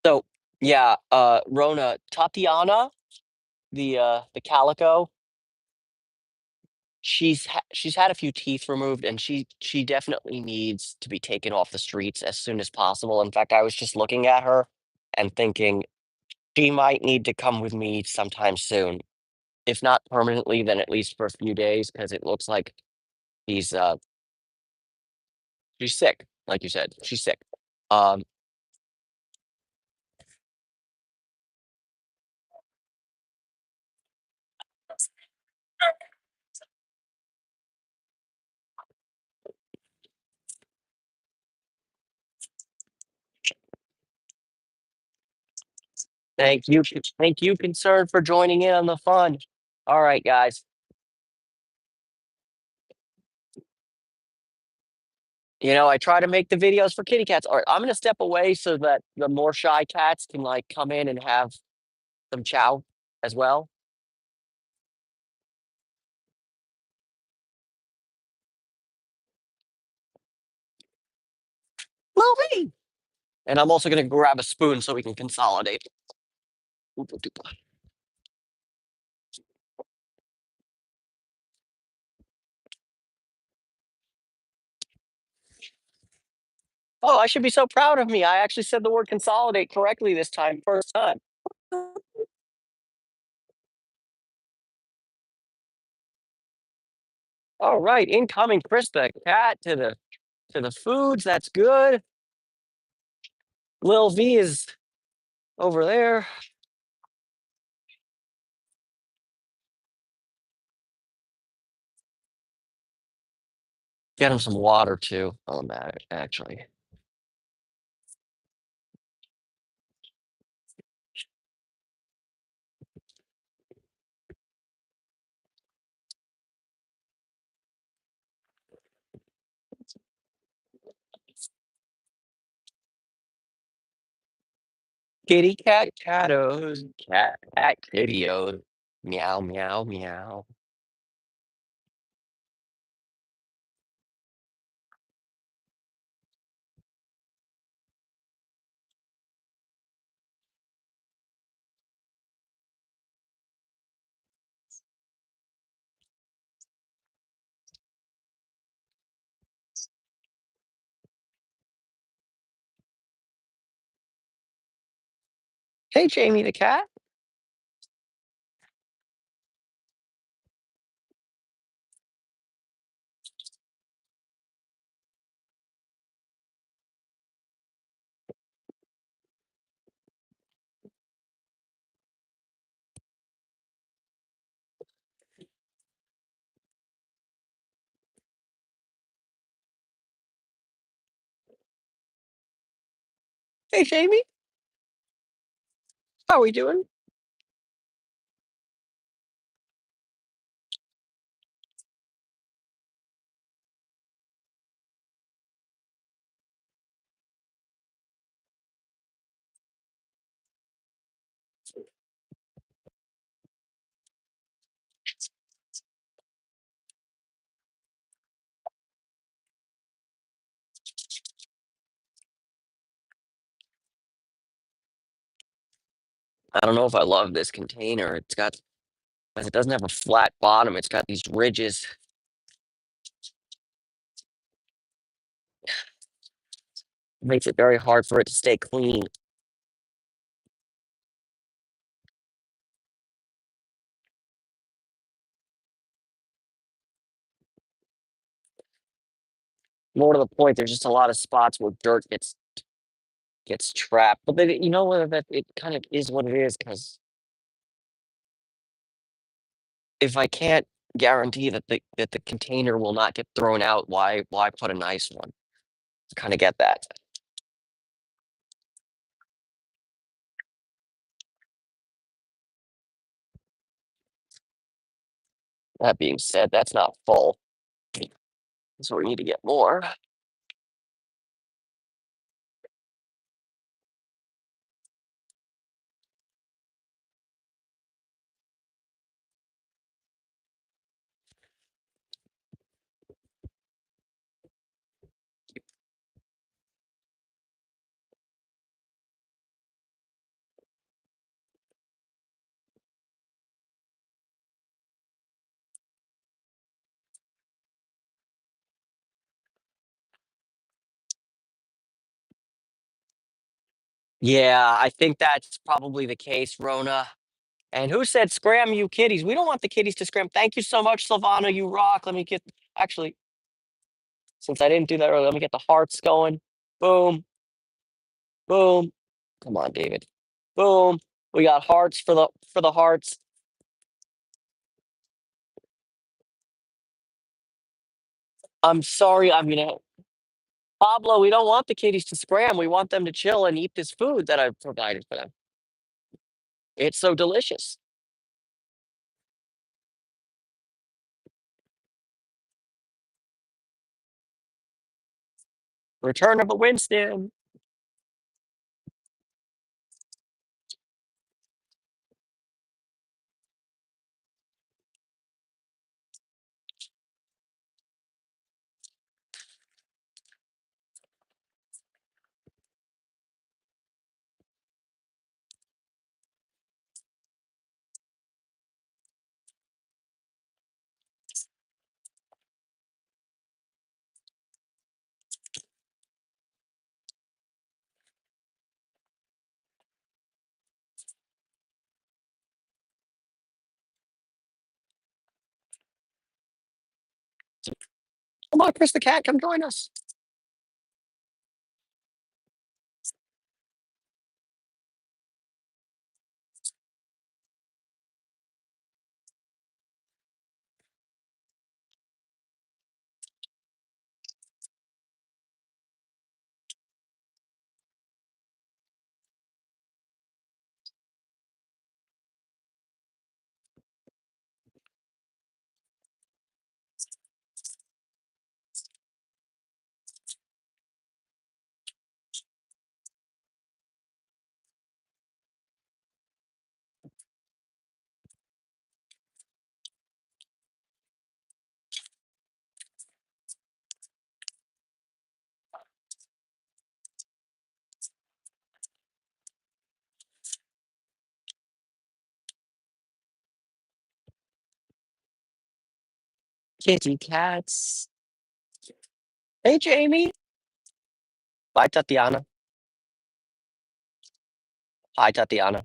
So yeah, Rona Tatiana, the calico, she's had a few teeth removed, and she definitely needs to be taken off the streets as soon as possible. In fact, I was just looking at her and thinking she might need to come with me sometime soon. If not permanently, then at least for a few days, because it looks like she's uh she's sick, like you said. She's sick. Um, thank you, concern, for joining in on the fun. All right, guys. I try to make the videos for kitty cats. All right, I'm gonna step away so that the more shy cats can like come in and have some chow as well. Movie. And I'm also gonna grab a spoon so we can consolidate. Oopa doopa. Oh, I should be so proud of me. I actually said the word consolidate correctly this time, first time. All right, incoming Krista cat to the foods. That's good. Lil V is over there. Get him some water too. On that, actually. Kitty cat cattos, cat kittios. Meow meow meow. Hey, Jamie the cat. Hey, Jamie. How are we doing? I don't know if I love this container. It doesn't have a flat bottom. It's got these ridges. It makes it very hard for it to stay clean. More to the point, there's just a lot of spots where dirt gets trapped. But then, you know what? That it kind of is what it is, because if I can't guarantee that the container will not get thrown out, why put a nice one? Kind of get that. That being said, that's not full, so we need to get more. Yeah, I think that's probably the case, Rona. And who said scram you kitties? We don't want the kitties to scram. Thank you so much, Silvana. You rock. Let me get actually, since I didn't do that earlier, let me get the hearts going. Boom, boom. Come on, David. Boom. We got hearts for the hearts. I'm sorry. I'm gonna Pablo, we don't want the kitties to scram. We want them to chill and eat this food that I've provided for them. It's so delicious. Return of a Winston. Come on, Chris the cat, come join us. Kitty cats. Hey, Jamie. Bye, Tatiana. Hi, Tatiana.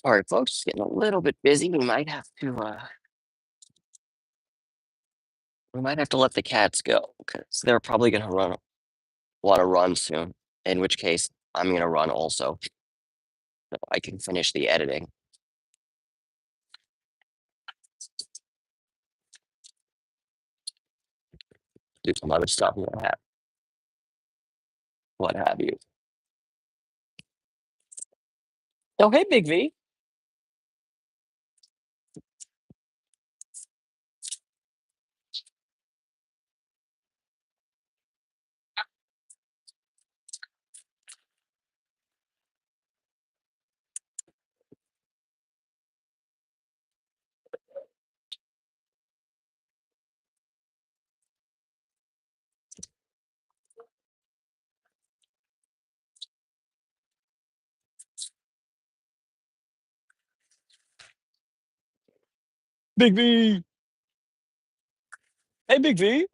All right, folks, it's getting a little bit busy. We might have to let the cats go because they're probably gonna want to run soon. In which case, I'm gonna run also, so I can finish the editing. Do some other stuff, what have you. Oh, hey, Big V. Big V. Hey, Big V.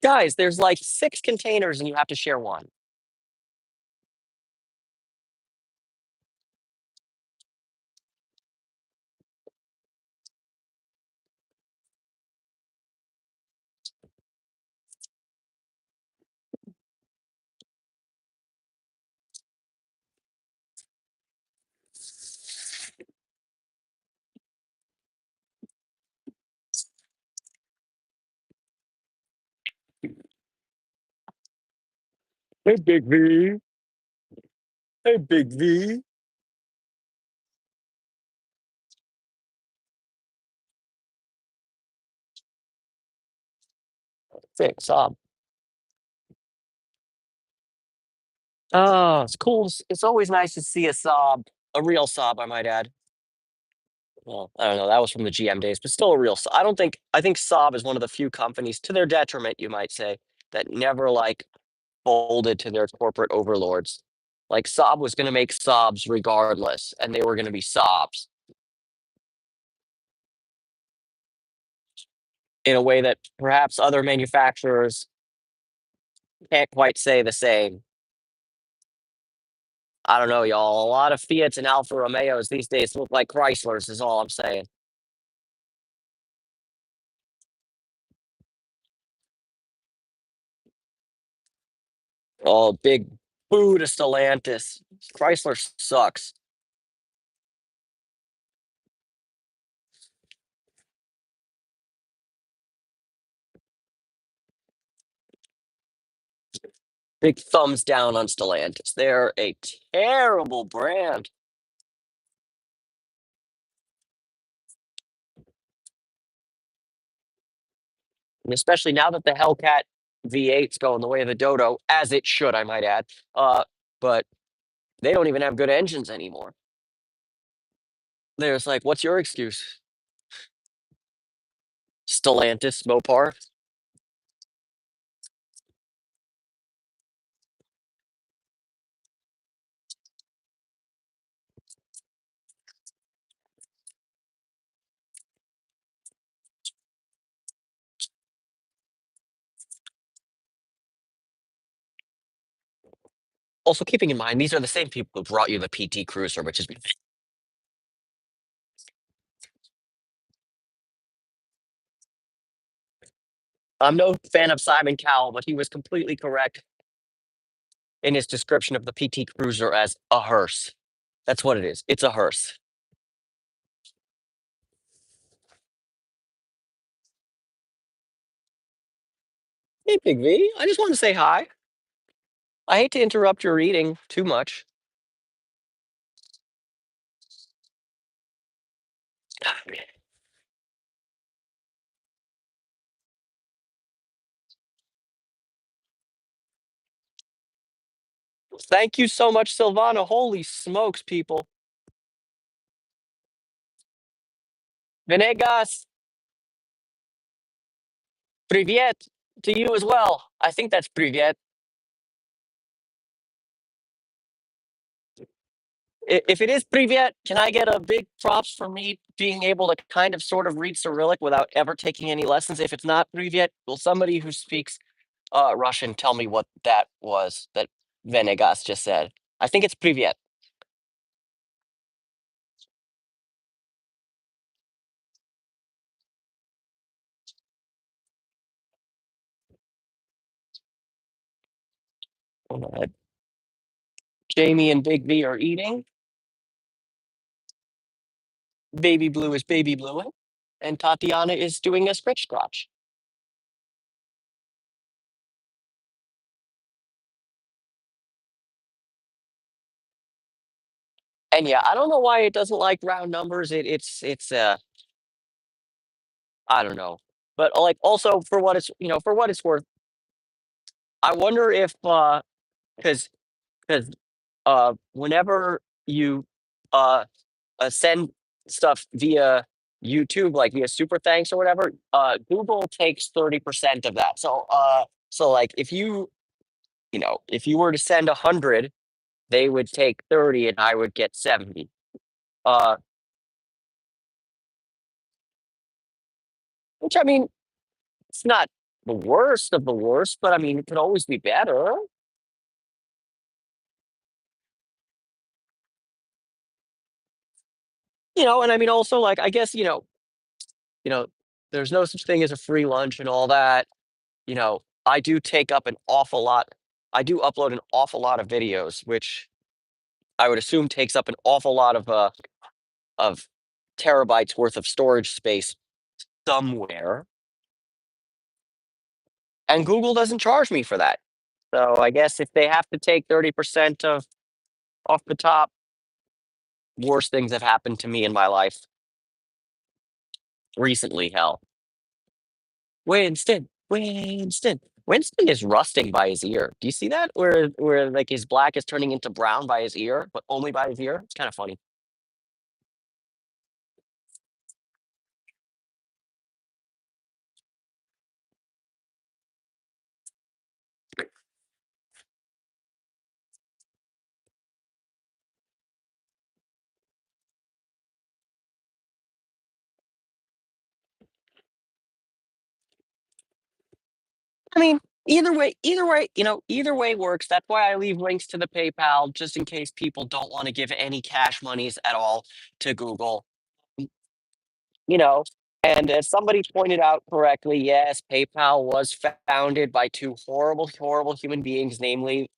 Guys, there's like 6 containers and you have to share one. Hey, Big V. Hey, Big V. Fix up. Oh, it's cool. It's always nice to see a sob, a real sob, I might add. Well, I don't know. That was from the GM days, but still a real. I don't think. I think Saab is one of the few companies, to their detriment, you might say, that never like folded to their corporate overlords. Like Saab was going to make Saabs regardless, and they were going to be Saabs in a way that perhaps other manufacturers can't quite say the same. I don't know, y'all. A lot of Fiats and Alfa Romeos these days look like Chryslers. Is all I'm saying. Oh, big boo to Stellantis. Chrysler sucks. Big thumbs down on Stellantis. They're a terrible brand. And especially now that the Hellcat V8's going the way of the Dodo, as it should, I might add. But they don't even have good engines anymore. There's like, what's your excuse? Stellantis, Mopar. Also, keeping in mind, these are the same people who brought you the PT Cruiser, which is. I'm no fan of Simon Cowell, but he was completely correct in his description of the PT Cruiser as a hearse. That's what it is. It's a hearse. Hey, Big V. I just want to say hi. I hate to interrupt your eating too much. Thank you so much, Silvana. Holy smokes, people. Venegas, privyet to you as well. I think that's privyet. If it is privyet, can I get a big props for me being able to kind of sort of read Cyrillic without ever taking any lessons? If it's not privyet, will somebody who speaks Russian tell me what that was that Venegas just said? I think it's privyet. Uh, Jamie and Big V are eating. Baby Blue is baby blueing. And Tatiana is doing a scritch scratch. And yeah, I don't know why it doesn't like round numbers. It's I don't know. But like also for what it's for what it's worth, I wonder if because because whenever you uh send stuff via YouTube, like via Super Thanks or whatever, Google takes 30% of that. So like if you were to send 100, they would take 30 and I would get 70. Uh, which I mean, it's not the worst of the worst, but I mean, it could always be better. And I mean, also like I guess you know, there's no such thing as a free lunch and all that. I do take up an awful lot. I do upload an awful lot of videos, which I would assume takes up an awful lot of terabytes worth of storage space somewhere, and Google doesn't charge me for that. So I guess if they have to take 30% of off the top, worse things have happened to me in my life recently. Hell, Winston is rusting by his ear. Do you see that? Where like his black is turning into brown by his ear, but only by his ear. It's kind of funny. I mean, either way works. That's why I leave links to the PayPal just in case people don't want to give any cash monies at all to Google. You know, and as somebody pointed out correctly, yes, PayPal was founded by two horrible, horrible human beings, namely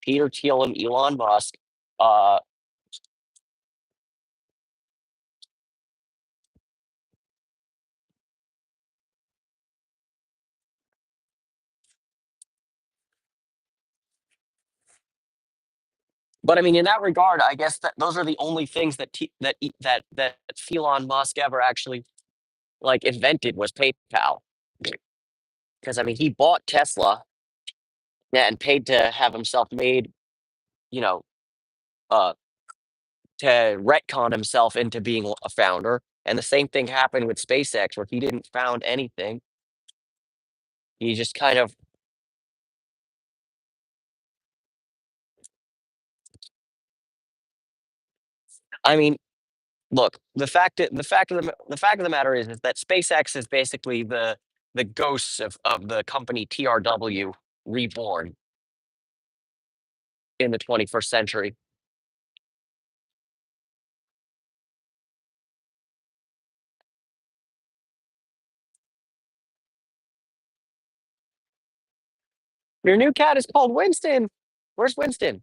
Peter Thiel and Elon Musk. Uh, but I mean, in that regard, I guess that those are the only things that Elon Musk ever actually like invented was PayPal. Because I mean, he bought Tesla and paid to have himself made, you know, uh, to retcon himself into being a founder. And the same thing happened with SpaceX, where he didn't found anything. He just kind of, I mean, look, the fact of the matter is that SpaceX is basically the ghosts of the company TRW reborn in the 21st century. Your new cat is called Winston. Where's Winston?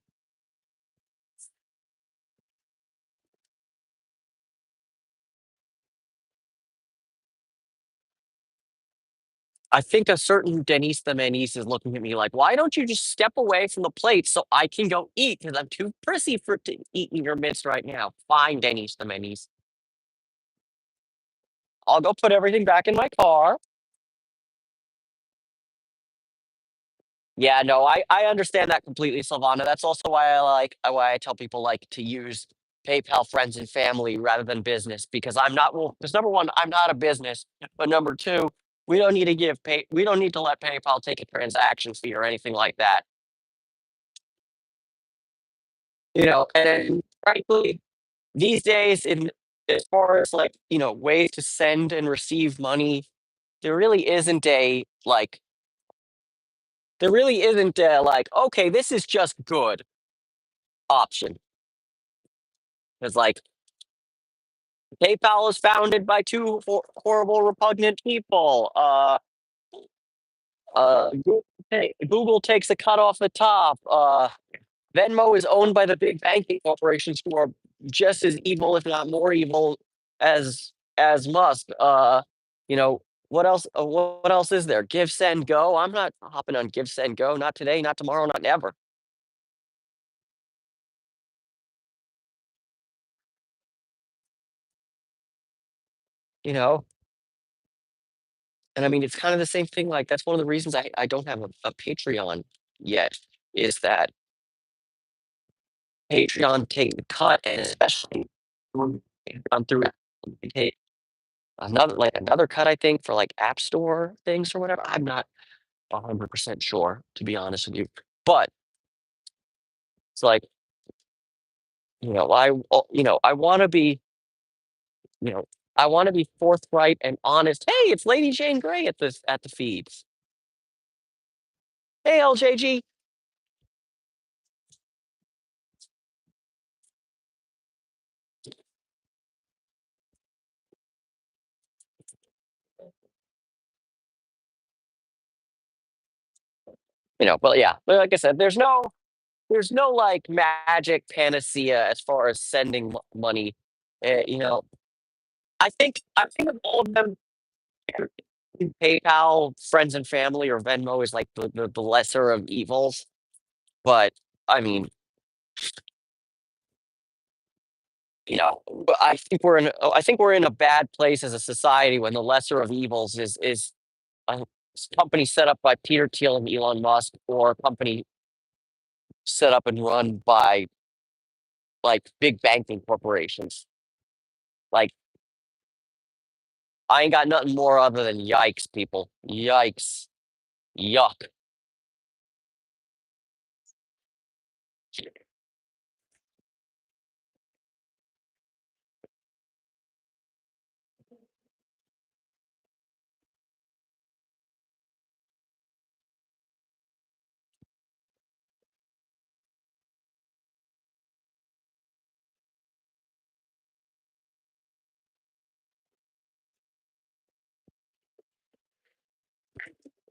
I think a certain Denise the Manice is looking at me like, why don't you just step away from the plate so I can go eat? Because I'm too prissy for to eat in your midst right now. Fine, Denise the Manice. I'll go put everything back in my car. Yeah, no, I understand that completely, Silvana. That's also why I tell people like to use PayPal friends and family rather than business because I'm not well, because number one, I'm not a business, but number two, we don't need to let PayPal take a transaction fee or anything like that. And frankly, these days in as far as like, ways to send and receive money, there really isn't a like there really isn't a like, okay, this is just good option. Because like PayPal was founded by two horrible, repugnant people. Google takes a cut off the top. Venmo is owned by the big banking corporations who are just as evil, if not more evil, as Musk. You know what else? What else is there? Give, send, go. I'm not hopping on give, send, go. Not today. Not tomorrow. Not never. you know, and I mean, it's kind of the same thing. Like that's one of the reasons I don't have a Patreon yet is that Patreon take the cut, and especially when I'm through they take another cut, I think, for like App Store things or whatever. I'm not 100% sure, to be honest with you. But it's like, I want to be, you know, I want to be forthright and honest. Hey, it's Lady Jane Grey at the feeds. Hey, LJG. But yeah, but like I said, there's no like magic panacea as far as sending money. I think of all of them, PayPal, friends and family, or Venmo is like the lesser of evils. But I mean, but I think we're in a bad place as a society when the lesser of evils is a company set up by Peter Thiel and Elon Musk, or a company set up and run by like big banking corporations. Like I ain't got nothing more other than yikes, people. Yikes. Yuck.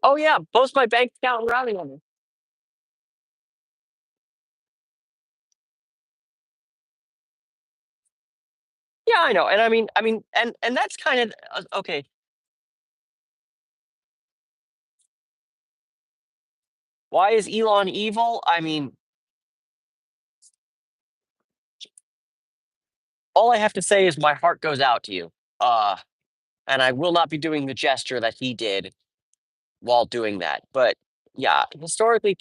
Oh yeah, post my bank account and routing number. Yeah, I know. And I mean, and that's kind of okay. Why is Elon evil? I mean, all I have to say is my heart goes out to you. And I will not be doing the gesture that he did while doing that. But yeah, historically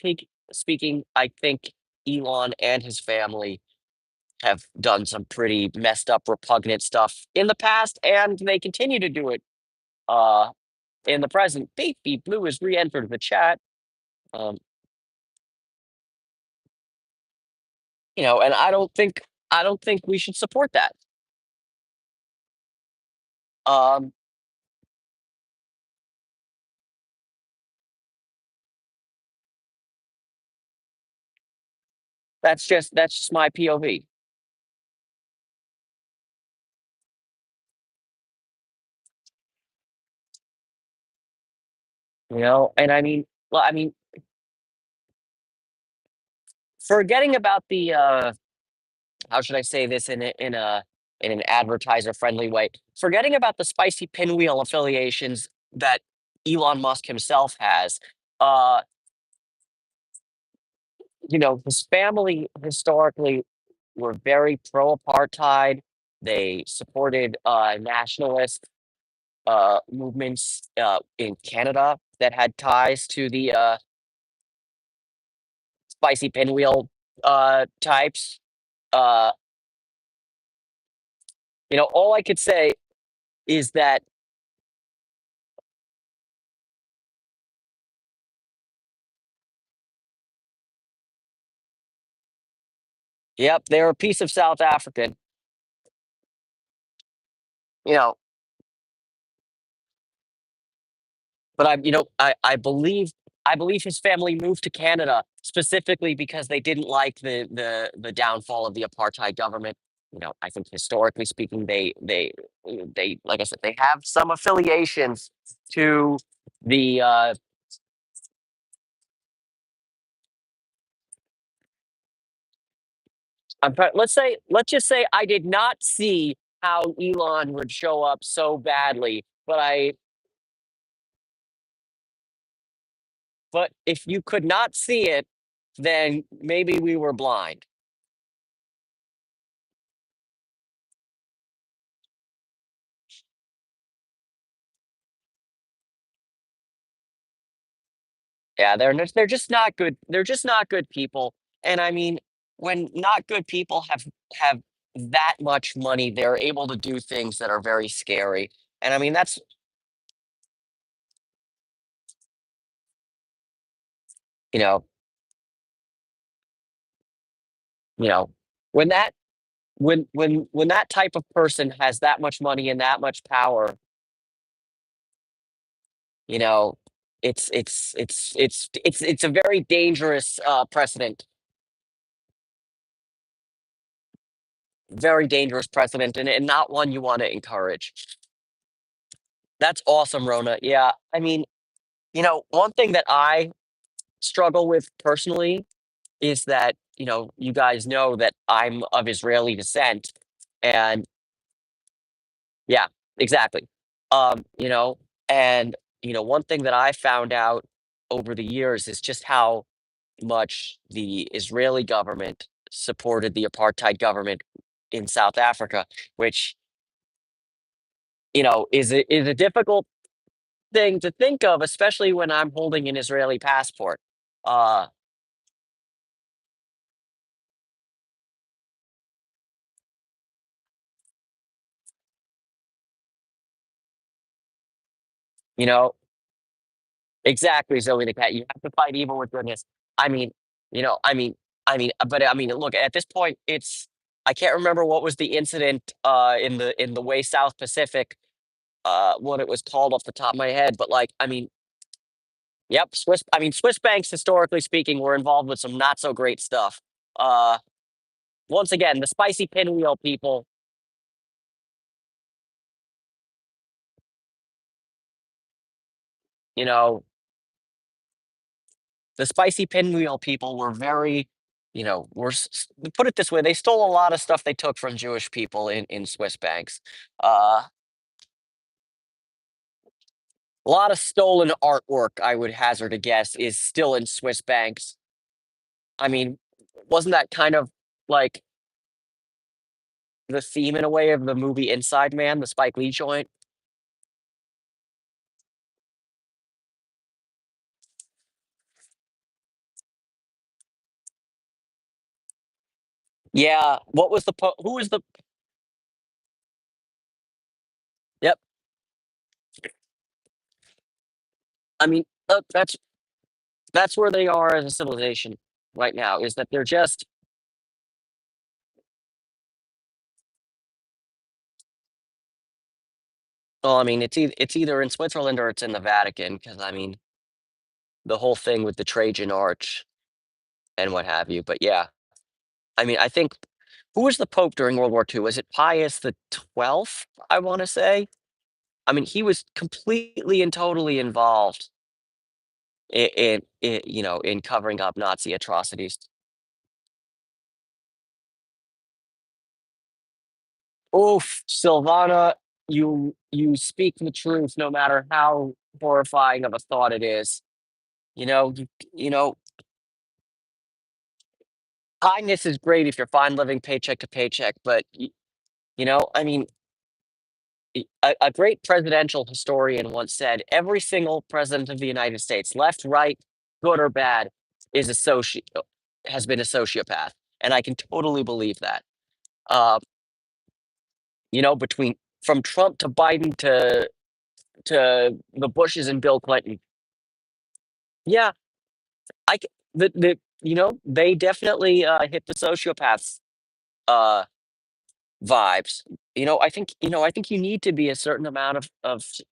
speaking, I think Elon and his family have done some pretty messed up, repugnant stuff in the past, and they continue to do it uh, in the present. Baby Blue has re-entered the chat. Um, and I don't think we should support that. Um, that's just my POV. And I mean, well, I mean, forgetting about the how should I say this in an advertiser friendly way? Forgetting about the spicy pinwheel affiliations that Elon Musk himself has. Uh, his family historically were very pro apartheid. They supported nationalist movements in Canada that had ties to the spicy pinwheel types. Uh, all I could say is that, yep, they're a piece of South African. You know, but I believe his family moved to Canada specifically because they didn't like the downfall of the apartheid government. I think historically speaking, they like I said, they have some affiliations to the let's just say I did not see how Elon would show up so badly, but if you could not see it, then maybe we were blind. Yeah, they're just not good. They're just not good people. And I mean, when not good people have that much money, they're able to do things that are very scary. And I mean, that's you know, you know, when that when that type of person has that much money and that much power, you know, it's a very dangerous precedent, very dangerous precedent, and not one you want to encourage. That's awesome, Rona. Yeah, I mean, one thing that I struggle with personally is that, you guys know that I'm of Israeli descent. And yeah, exactly. You know, and, one thing that I found out over the years is just how much the Israeli government supported the apartheid government in South Africa, which, is a difficult thing to think of, especially when I'm holding an Israeli passport. Uh, you know, Exactly, Zoe the cat. You have to fight evil with goodness. I mean, but I mean, look, at this point, I can't remember what was the incident in the way South Pacific, what it was called off the top of my head, but like, I mean, yep, Swiss banks, historically speaking, were involved with some not so great stuff. Uh, Once again, the spicy pinwheel people, you know, the spicy pinwheel people were very, put it this way, they stole a lot of stuff they took from Jewish people in Swiss banks. Uh, a lot of stolen artwork, I would hazard a guess, is still in Swiss banks. I mean, wasn't that kind of like the theme in a way of the movie Inside Man, the Spike Lee joint? Yeah. Who was the? Yep. I mean, that's where they are as a civilization right now. Is that they're just. Well, I mean, it's either in Switzerland or it's in the Vatican, because I mean, the whole thing with the Trajan Arch and what have you. But yeah, I mean, I think who was the Pope during World War II? Was it Pius the 12th? I want to say. I mean, he was completely and totally involved in covering up Nazi atrocities. Oof, Silvana, you speak the truth, no matter how horrifying of a thought it is. You know, you, you know, kindness is great if you're fine living paycheck to paycheck, but I mean, a great presidential historian once said, every single president of the United States, left, right, good or bad, is has been a sociopath, and I can totally believe that. Uh, between from Trump to Biden to the Bushes and Bill Clinton, yeah, they definitely hit the sociopaths uh, vibes. I think you need to be a certain amount of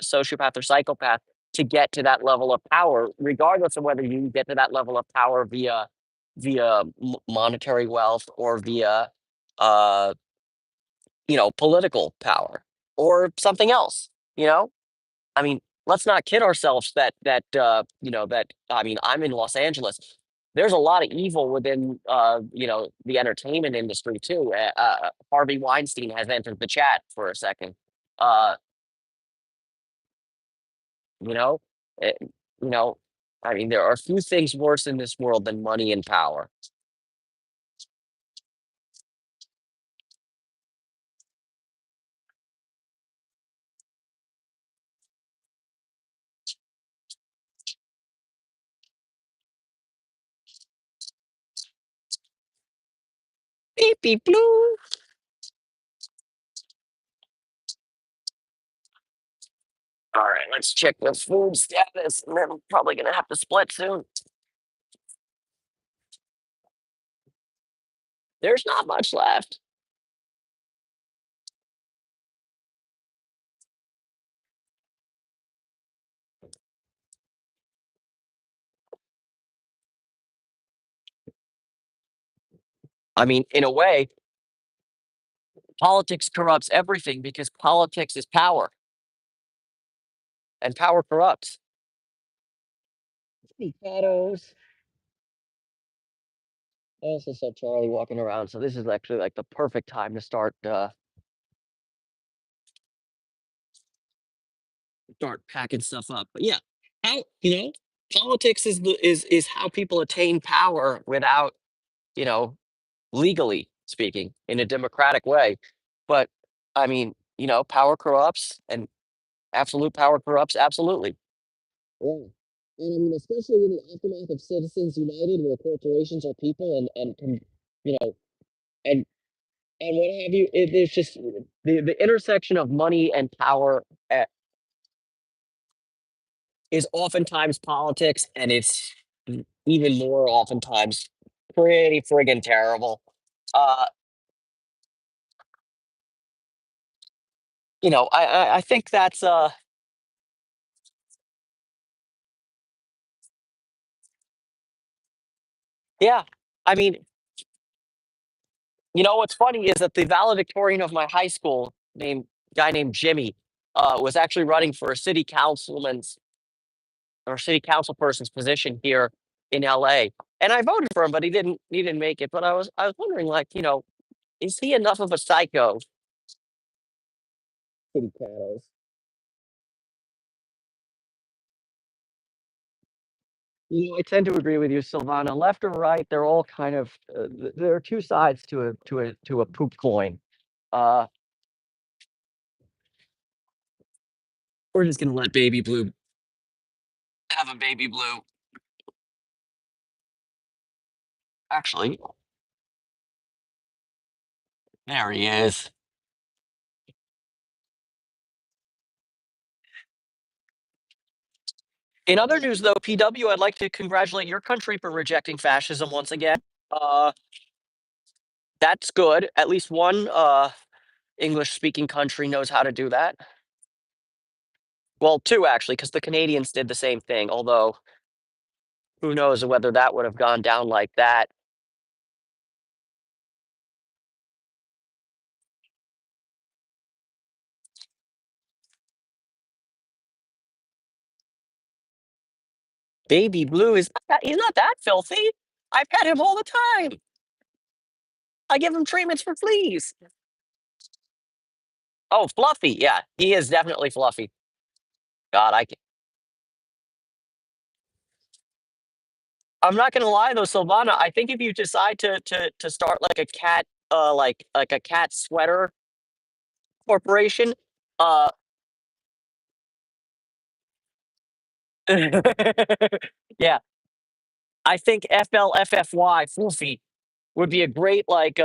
sociopath or psychopath to get to that level of power, regardless of whether you get to that level of power via monetary wealth or via uh, political power or something else. You know, I mean, let's not kid ourselves that I mean, I'm in Los Angeles. There's a lot of evil within the entertainment industry too. Harvey Weinstein has entered the chat for a second. Uh, you know, eh, you know, I mean, there are few things worse in this world than money and power. Baby blue. All right, let's check the food status, and then I'm probably gonna have to split soon. There's not much left. I mean, in a way, politics corrupts everything because politics is power, and power corrupts. Hey, Shadows. I also saw Charlie walking around, so this is actually like the perfect time to start packing stuff up. But yeah, how politics is how people attain power without you know legally speaking in a democratic way. But I mean, power corrupts, and absolute power corrupts absolutely. Yeah. And I mean, especially in the aftermath of Citizens United, where corporations are people you know, and what have you. There's just the intersection of money and power uh, is oftentimes politics, and it's even more oftentimes pretty friggin' terrible. Uh, I think that's yeah. I mean, what's funny is that the valedictorian of my high school, named guy named Jimmy, was actually running for a city council person's position here in LA. And I voted for him, but he didn't make it. But I was wondering, like, is he enough of a psycho? Kitty cattles. I tend to agree with you, Silvana. Left or right, they're all kind of there are two sides to a poop coin. Uh, we're just gonna let Baby Blue have a Baby Blue. Actually, there he is. In other news, though, PW, I'd like to congratulate your country for rejecting fascism once again. Uh, that's good. At least one English-speaking country knows how to do that. Well, two actually, because the Canadians did the same thing. Although, who knows whether that would have gone down like that. Baby Blue he's not that filthy. I pet him all the time. I give him treatments for fleas. Oh, Fluffy. Yeah, he is definitely Fluffy. God, I'm not gonna lie though, Silvana. I think if you decide to start like a cat, like a cat sweater corporation, uh, yeah, I think FLFFY Fluffy would be a great like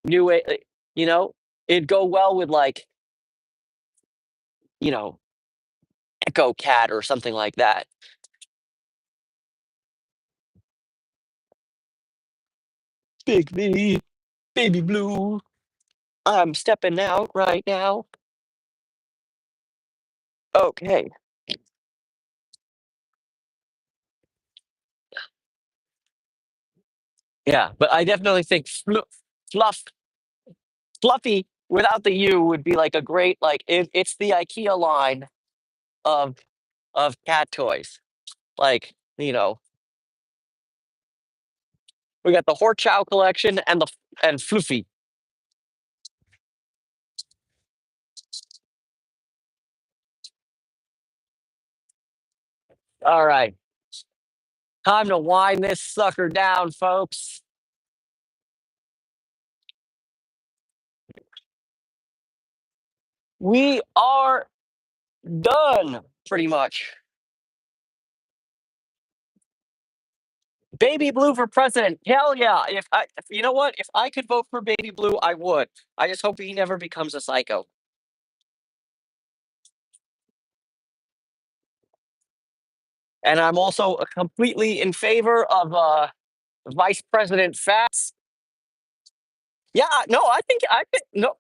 new way. You know, it'd go well with like you know Echo Cat or something like that. Pick me, Baby Blue. I'm stepping out right now. Okay. Yeah, but I definitely think fluff, fluffy without the U would be like a great like it's the IKEA line of cat toys. Like we got the Horchow collection and Floofy. All right, time to wind this sucker down, folks. We are done pretty much. Baby Blue for president. Hell yeah. You know what? If I could vote for Baby Blue, I would. I just hope he never becomes a psycho. And I'm also completely in favor of Vice President Fats. Yeah, no, I think no,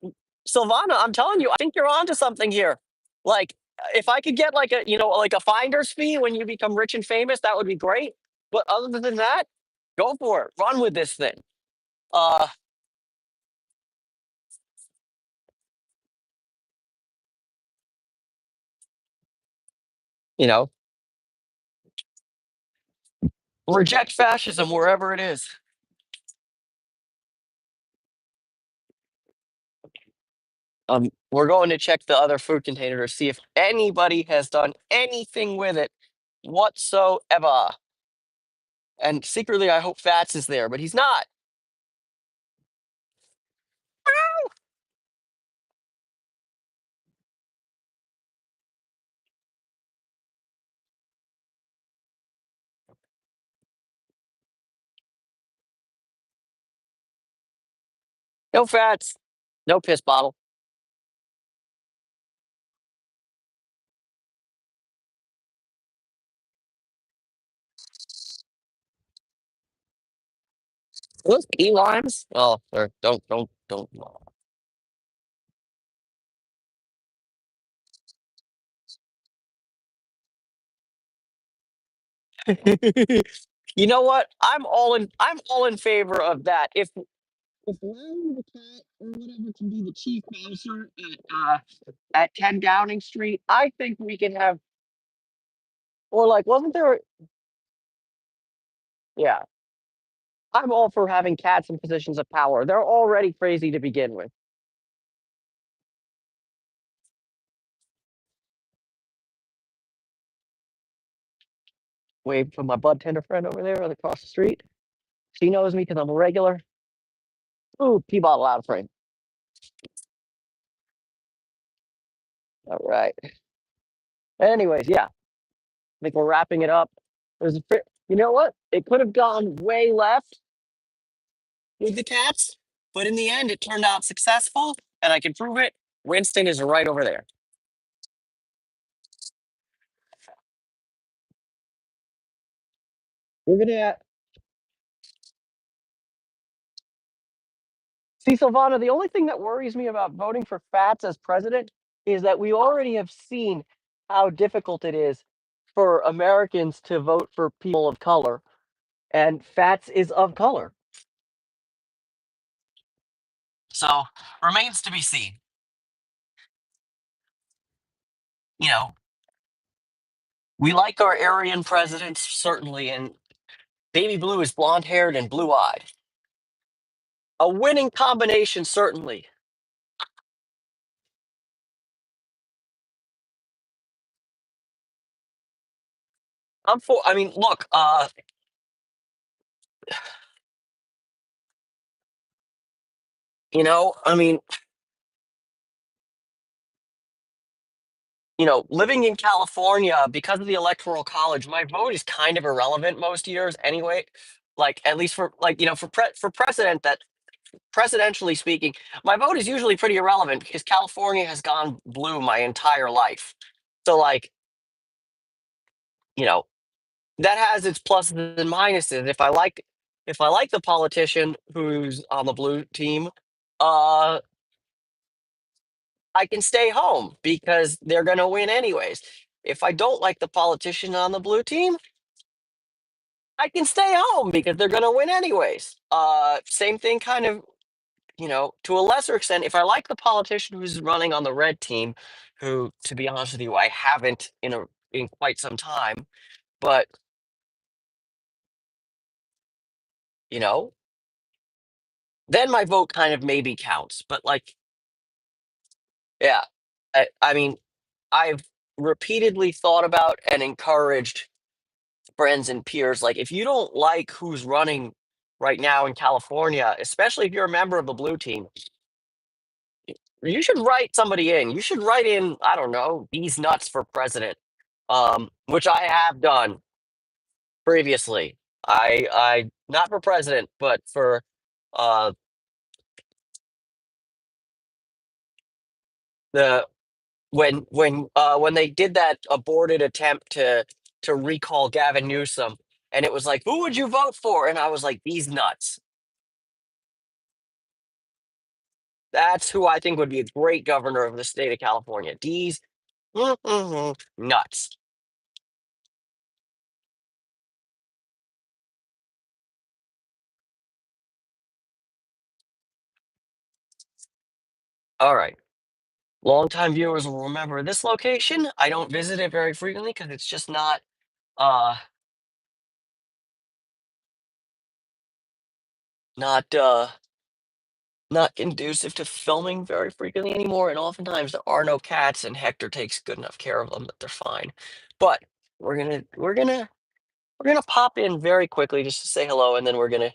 Silvana, I'm telling you, I think you're onto something here. Like, if I could get like a like a finder's fee when you become rich and famous, that would be great. But other than that, go for it. Run with this thing. Uh, you know, reject fascism wherever it is. We're going to check the other food container to see if anybody has done anything with it whatsoever. And secretly, I hope Fats is there, but he's not. No Fats. No piss bottle. Are those key limes? Oh, don't. You know what? I'm all in favor of that. If Larry the cat or whatever can be the chief mouser at 10 Downing Street, I think we can have or like wasn't there yeah. I'm all for having cats in positions of power. They're already crazy to begin with. Wave from my bud tender friend over there across the street. She knows me because I'm a regular. Ooh, pea bottle out of frame. All right. Anyways, yeah, I think we're wrapping it up. You know what? It could have gone way left with the cats, but in the end, it turned out successful, and I can prove it. Winston is right over there. We're gonna see Silvana. The only thing that worries me about voting for Fats as president is that we already have seen how difficult it is for Americans to vote for people of color, and Fats is of color. So remains to be seen. You know, we like our Aryan presidents certainly, and Baby Blue is blonde haired and blue eyed. A winning combination, certainly. I'm for. I mean, look. I mean, living in California because of the electoral college, my vote is kind of irrelevant most years anyway. Like at least for like for president that presidentially speaking, my vote is usually pretty irrelevant because California has gone blue my entire life. So like you know that has its pluses and minuses. If I like the politician who's on the blue team, uh, I can stay home because they're going to win anyways. If I don't like the politician on the blue team, I can stay home because they're going to win anyways. Same thing, kind of, to a lesser extent. If I like the politician who's running on the red team, who, to be honest with you, I haven't in quite some time, but you know, then my vote kind of maybe counts. But like, yeah, I mean, I've repeatedly thought about and encouraged friends and peers. Like, if you don't like who's running right now in California, especially if you're a member of the blue team, you should write somebody in. You should write in, I don't know, these nuts for president, which I have done previously. I not for president, but for uh the when they did that aborted attempt to recall Gavin Newsom, and it was like, who would you vote for? And I was like, these nuts. That's who I think would be a great governor of the state of California. These nuts. All right. Longtime viewers will remember this location. I don't visit it very frequently because it's just uh not not conducive to filming very frequently anymore, and oftentimes there are no cats, and Hector takes good enough care of them that they're fine. But we're gonna pop in very quickly just to say hello, and then we're gonna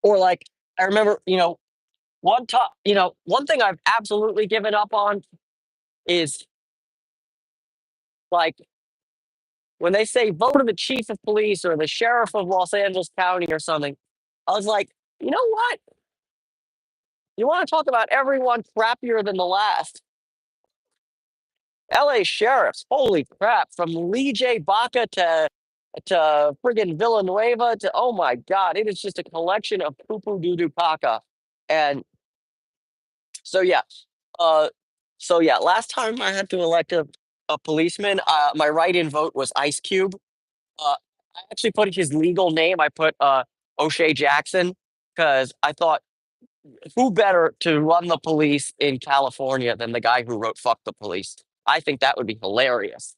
or like I remember, one thing I've absolutely given up on is like when they say vote of the chief of police or the sheriff of Los Angeles County or something. I was like, you know what? You want to talk about everyone crappier than the last? LA sheriffs, holy crap, from Lee J. Baca to friggin' Villanueva to oh my god, it is just a collection of poo poo doo doo caca. And so yeah, uh last time I had to elect a policeman, my write-in vote was Ice Cube. I actually put his legal name. I put O'Shea Jackson because I thought who better to run the police in California than the guy who wrote "Fuck the Police." I think that would be hilarious.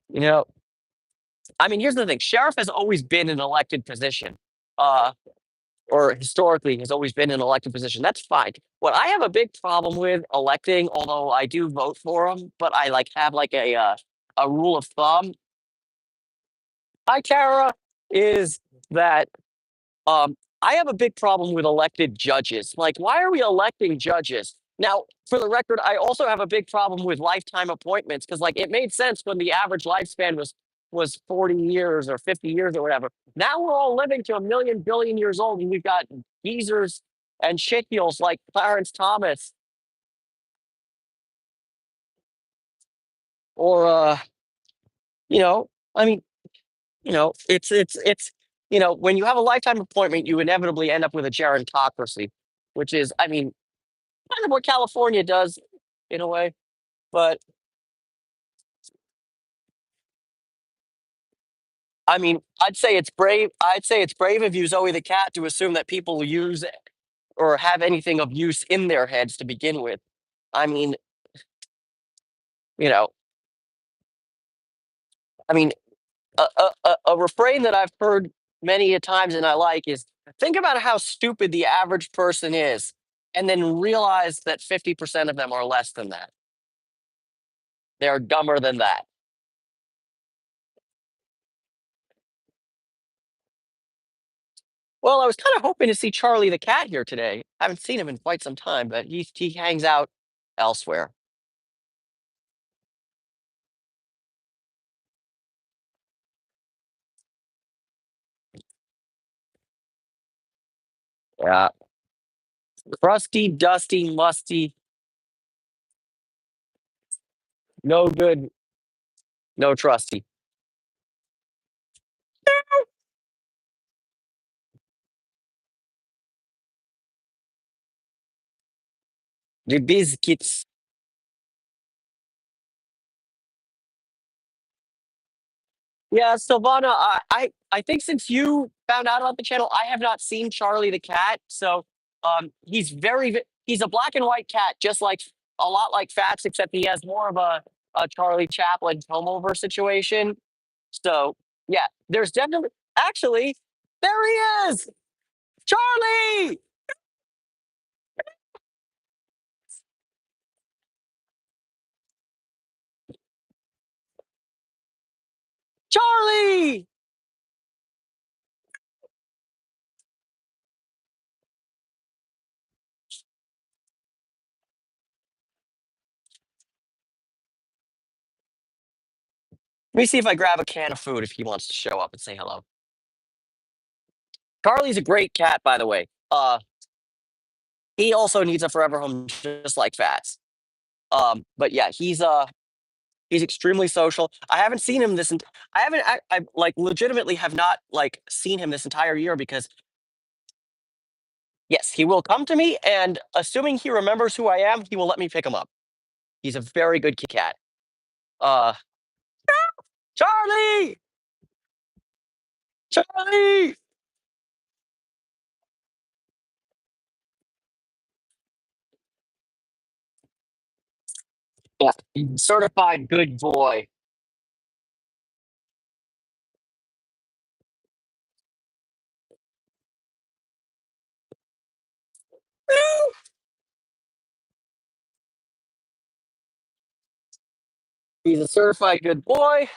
You know, I mean, here's the thing: sheriff has always been an elected position, uh, or historically has always been an elected position. That's fine. What I have a big problem with electing, although I do vote for them, but I like have like a rule of thumb. Hi, Tara, is that I have a big problem with elected judges. Like, why are we electing judges? Now, for the record, I also have a big problem with lifetime appointments because, like, it made sense when the average lifespan was 40 years or 50 years or whatever. Now we're all living to a million billion years old, and we've got geezers and shitheels like Clarence Thomas or you know, I mean, it's when you have a lifetime appointment, you inevitably end up with a gerontocracy, which is, I mean, kind of what California does in a way. But I mean, I'd say it's brave. I'd say it's brave of you, Zoe the cat, to assume that people use or have anything of use in their heads to begin with. I mean, you know, I mean, a refrain that I've heard many a times and I like is think about how stupid the average person is, and then realize that 50% of them are less than that. They're dumber than that. Well, I was kind of hoping to see Charlie the cat here today. I haven't seen him in quite some time, but he hangs out elsewhere. Yeah, crusty, dusty, musty, no good, no trusty. The biscuits. Yeah, Silvana, I think since you found out about the channel, I have not seen Charlie the cat. So he's a black and white cat, just like a lot like Fats, except he has more of a Charlie Chaplin comb over situation. So yeah, there's definitely actually there he is, Charlie. Let me see if I grab a can of food if he wants to show up and say hello. Charlie's a great cat, by the way. He also needs a forever home just like Fats. But yeah, he's extremely social. I haven't seen him I haven't I like legitimately have not like seen him this entire year because yes, he will come to me and assuming he remembers who I am, he will let me pick him up. He's a very good cat. Uh Charlie! Charlie! Yeah, certified good boy. He's a certified good boy.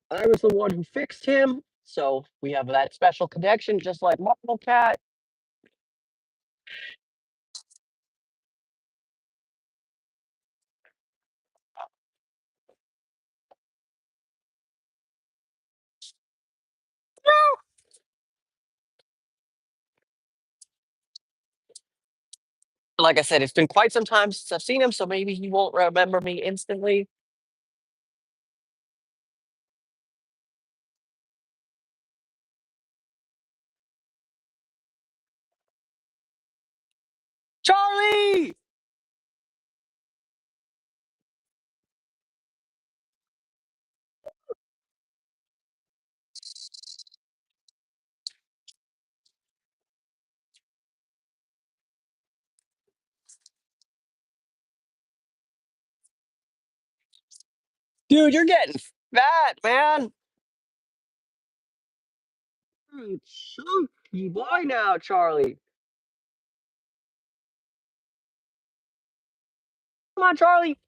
I was the one who fixed him, so we have that special connection, just like Marvel Cat. Like I said, it's been quite some time since I've seen him, so maybe he won't remember me instantly. Charlie! Dude, you're getting fat, man. You're a chunky boy now, Charlie. Come on, Charlie.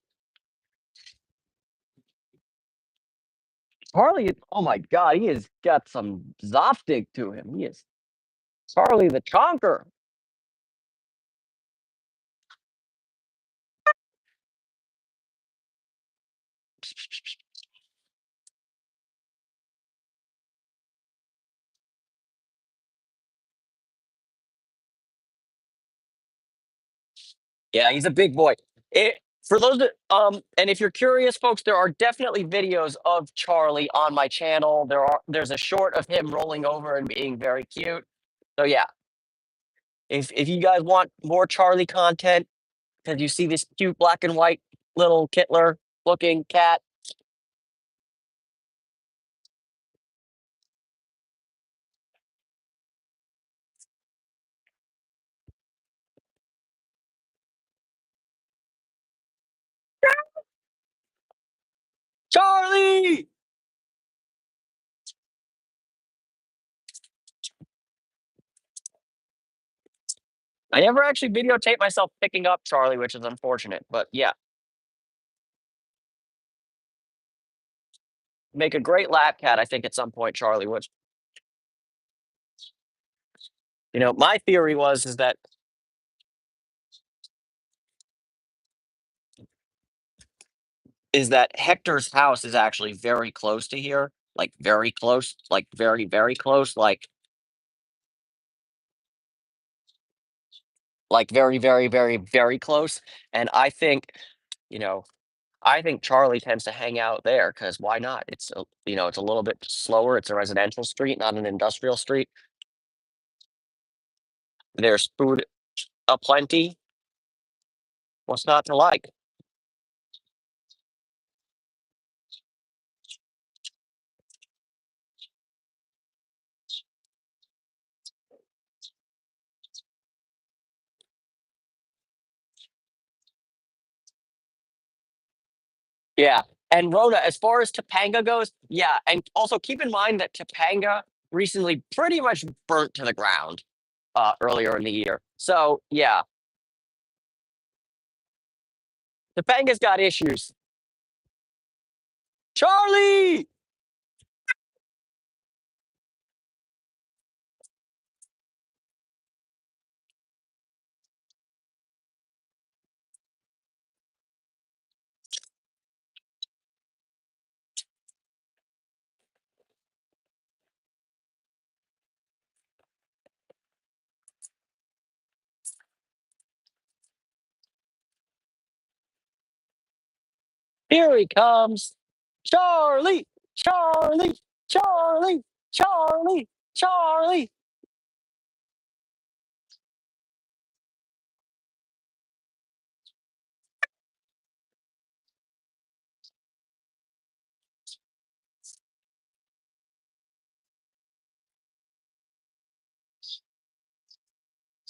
Charlie, oh my God, he has got some Zoptic to him. He is Charlie the Chonker. Yeah, he's a big boy. For those that, and if you're curious, folks, there are definitely videos of Charlie on my channel. There's a short of him rolling over and being very cute. So yeah, if you guys want more Charlie content, because you see this cute black and white little Kittler looking cat. Charlie! I never actually videotaped myself picking up Charlie, which is unfortunate. But yeah, make a great lap cat, I think, at some point, Charlie would. My theory is that Hector's house is actually very close to here, like very close, like very, very close, like very, very, very, very close. And you know, I think Charlie tends to hang out there because why not? It's a little bit slower. It's a residential street, not an industrial street. There's food aplenty. What's not to like? Yeah. And Rhoda, as far as Topanga goes, yeah. And also keep in mind that Topanga recently pretty much burnt to the ground earlier in the year. So yeah, Topanga's got issues. Charlie! Here he comes. Charlie, Charlie, Charlie, Charlie, Charlie.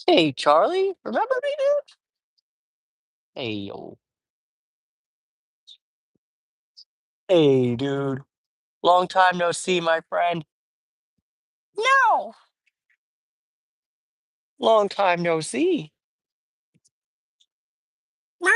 Hey, Charlie, remember me, dude? Hey, yo. Hey, dude. Long time no see, my friend. No. Long time no see. Meow.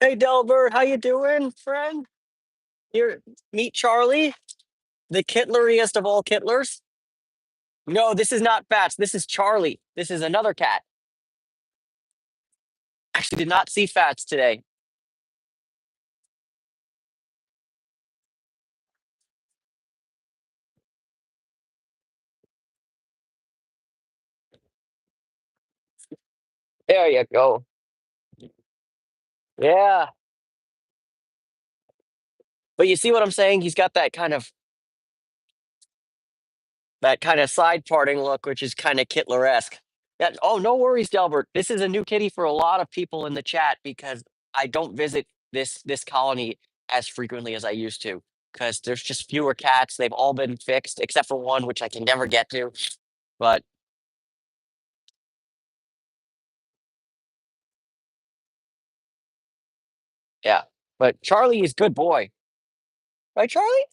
Hey, Delbert, how you doing, friend? Here, meet Charlie, the kitleriest of all kitlers. No, this is not Fats. This is Charlie. This is another cat. Actually, did not see Fats today. There you go. Yeah. But you see what I'm saying? He's got that kind of side parting look, which is kind of Kittler-esque. Yeah, oh, no worries, Delbert. This is a new kitty for a lot of people in the chat because I don't visit this colony as frequently as I used to because there's just fewer cats. They've all been fixed except for one, which I can never get to. But yeah, but Charlie is good boy, right, Charlie?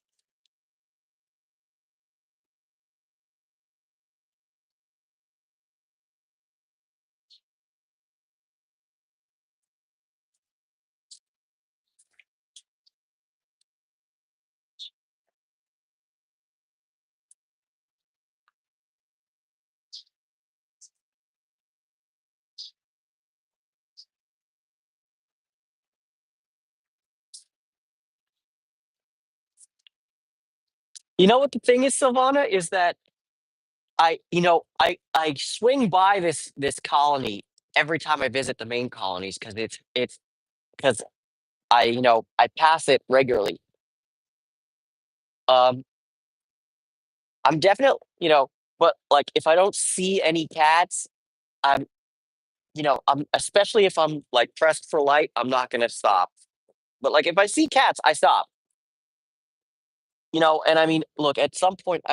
You know what the thing is, Silvana, is that I swing by this colony every time I visit the main colonies because it's because I pass it regularly. Um, I'm definitely but like if I don't see any cats, I'm I'm especially if I'm like pressed for light, I'm not gonna stop. But like if I see cats, I stop. And I mean, look, at some point,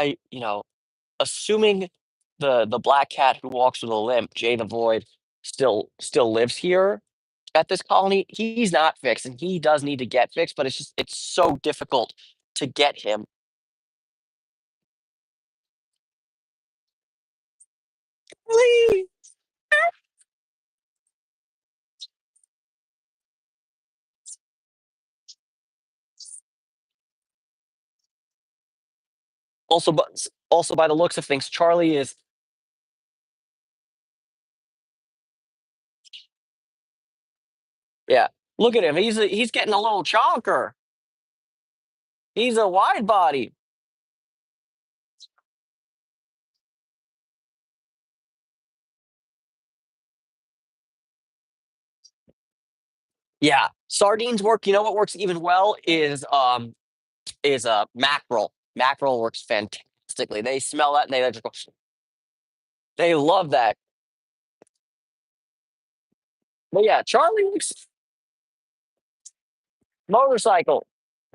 assuming the black cat who walks with a limp, Jay the Void, still lives here at this colony. He's not fixed, and he does need to get fixed. But it's so difficult to get him. Really? Also by the looks of things, Charlie is yeah. Look at him. He's getting a little chonker. He's a wide body. Yeah, sardines work. You know what works even well is mackerel. Mackerel works fantastically. They smell that and they just go, they love that. But yeah, Charlie looks motorcycle.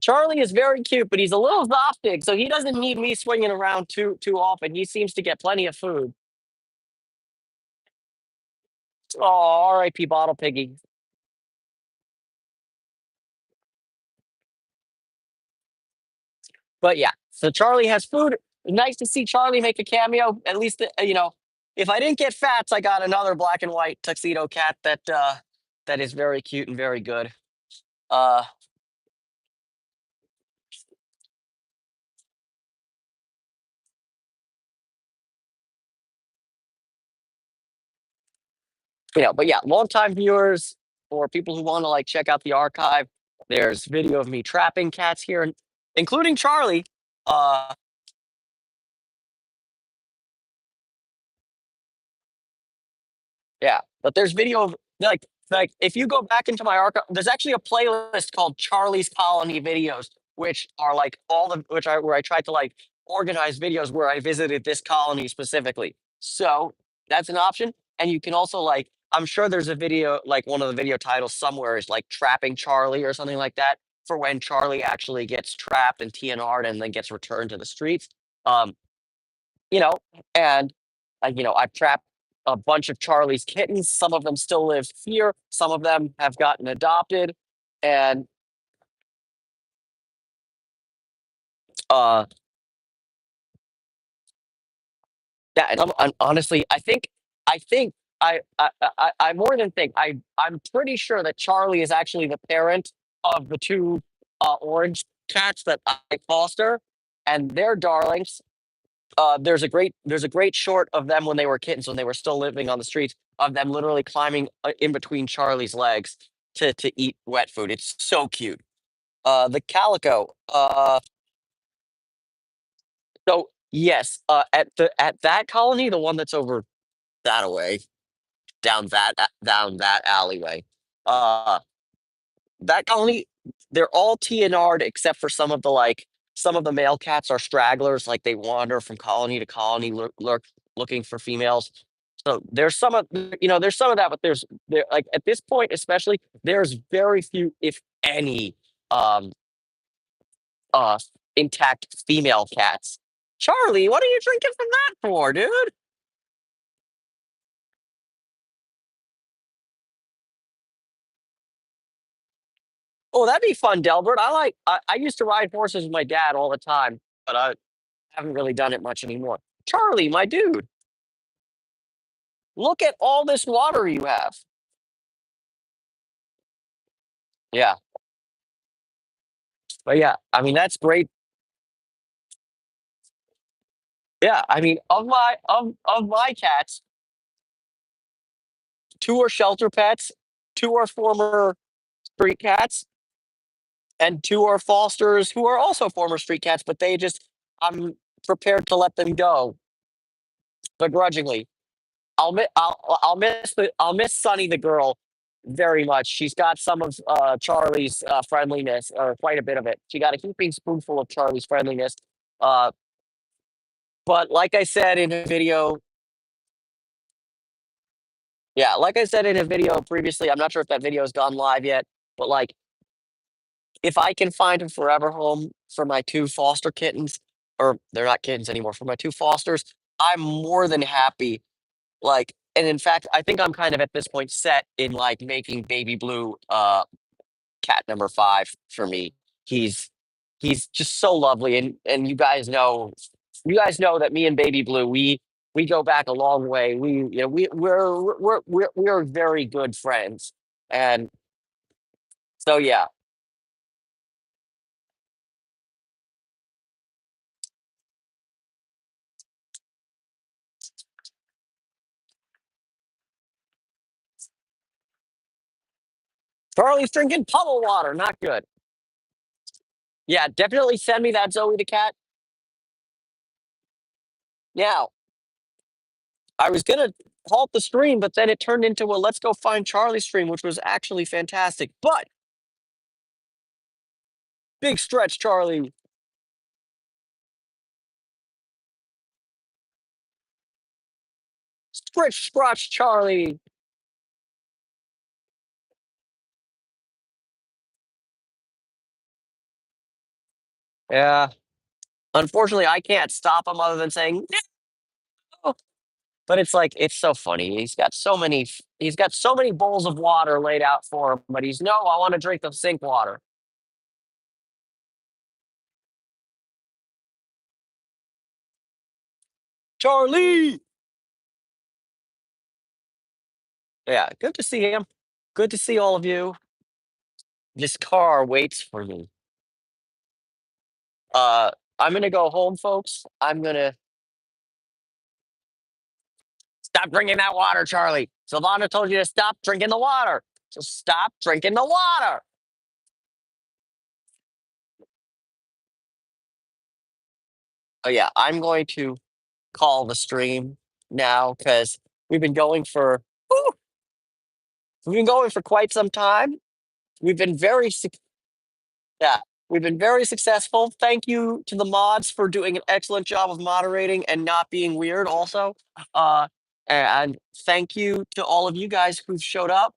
Charlie is very cute, but he's a little zoptic, so he doesn't need me swinging around too often. He seems to get plenty of food. Oh, R.I.P. Bottle Piggy. But yeah, so Charlie has food. Nice to see Charlie make a cameo. At least if I didn't get Fats, I got another black and white tuxedo cat that is very cute and very good. Uh, but yeah, longtime viewers or people who want to like check out the archive, there's video of me trapping cats here, including Charlie. Uh, Yeah, but there's video of like if you go back into my archive, there's actually a playlist called Charlie's Colony videos, which are like all the which I where I tried to like organize videos where I visited this colony specifically. So that's an option, and you can also like I'm sure there's a video like one of the video titles somewhere is like trapping Charlie or something like that for when Charlie actually gets trapped and TNR'd and then gets returned to the streets. Um, you know, and I've trapped a bunch of Charlie's kittens. Some of them still live here. Some of them have gotten adopted, and uh, yeah. And honestly, I think I more than think I'm pretty sure that Charlie is actually the parent of the two orange cats that I foster, and they're darlings. There's a great short of them when they were kittens, when they were still living on the streets, of them literally climbing in between Charlie's legs to eat wet food. It's so cute. The calico. So yes, at that colony, the one that's over that way, down that alleyway. Uh, that colony, they're all TNR'd except for some of the male cats are stragglers, like they wander from colony to colony, looking for females. So there's some of there's some of that, but there like at this point especially there's very few, if any, um uh intact female cats. Charlie, what are you drinking from that for, dude? Oh, that'd be fun, Delbert. I used to ride horses with my dad all the time, but I haven't really done it much anymore. Charlie, my dude, look at all this water you have. Yeah. But yeah, I mean that's great. Yeah, I mean of my cats, two are shelter pets, two are former street cats, and two are fosters who are also former street cats, but I'm prepared to let them go begrudgingly. I'll miss Sunny the girl very much. She's got some of Charlie's friendliness, or quite a bit of it. She got a heaping spoonful of Charlie's friendliness. Uh, but like I said in a video, yeah, like I said in a video previously, I'm not sure if that video has gone live yet, but like if I can find a forever home for my two foster kittens, or they're not kittens anymore, for my two fosters, I'm more than happy. Like, and in fact, I think I'm kind of at this point set in like making Baby Blue cat number five for me. He's he's just so lovely, and you guys know that me and Baby Blue, we go back a long way. We're very good friends, and so yeah. Charlie's drinking puddle water, not good. Yeah, definitely send me that Zoe the cat. Now, I was gonna halt the stream, but then it turned into a let's go find Charlie stream, which was actually fantastic. But big stretch, Charlie. Stretch scratch, Charlie. Yeah. Unfortunately, I can't stop him other than saying no. But it's like it's so funny. He's got so many bowls of water laid out for him, but he's no, I want to drink the sink water. Charlie. Yeah, good to see him. Good to see all of you. This car waits for me. Uh, I'm gonna go home, folks. I'm gonna stop drinking that water, Charlie. Silvana told you to stop drinking the water. So stop drinking the water. Oh yeah, I'm going to call the stream now because we've been going for Woo! We've been going for quite some time. We've been very yeah, we've been very successful. Thank you to the mods for doing an excellent job of moderating and not being weird. Also, uh, and thank you to all of you guys who've showed up.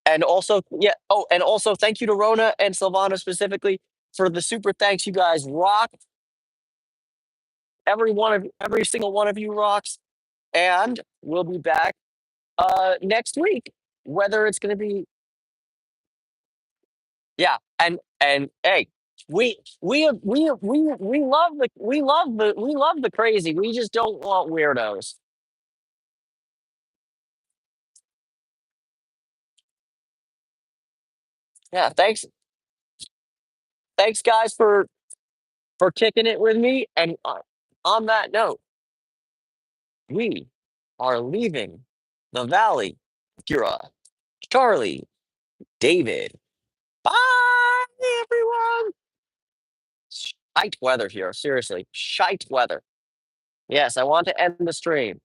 And also, yeah. Oh, and also, thank you to Rona and Silvana specifically for the super thanks. You guys rock. Every single one of you rocks. And we'll be back next week. Whether it's going to be yeah, and hey, we love the crazy. We just don't want weirdos. Yeah, thanks guys for kicking it with me. And on that note, we are leaving the valley. Kira, Charlie, David. Bye, everyone. Shite weather here. Seriously, shite weather. Yes, I want to end the stream.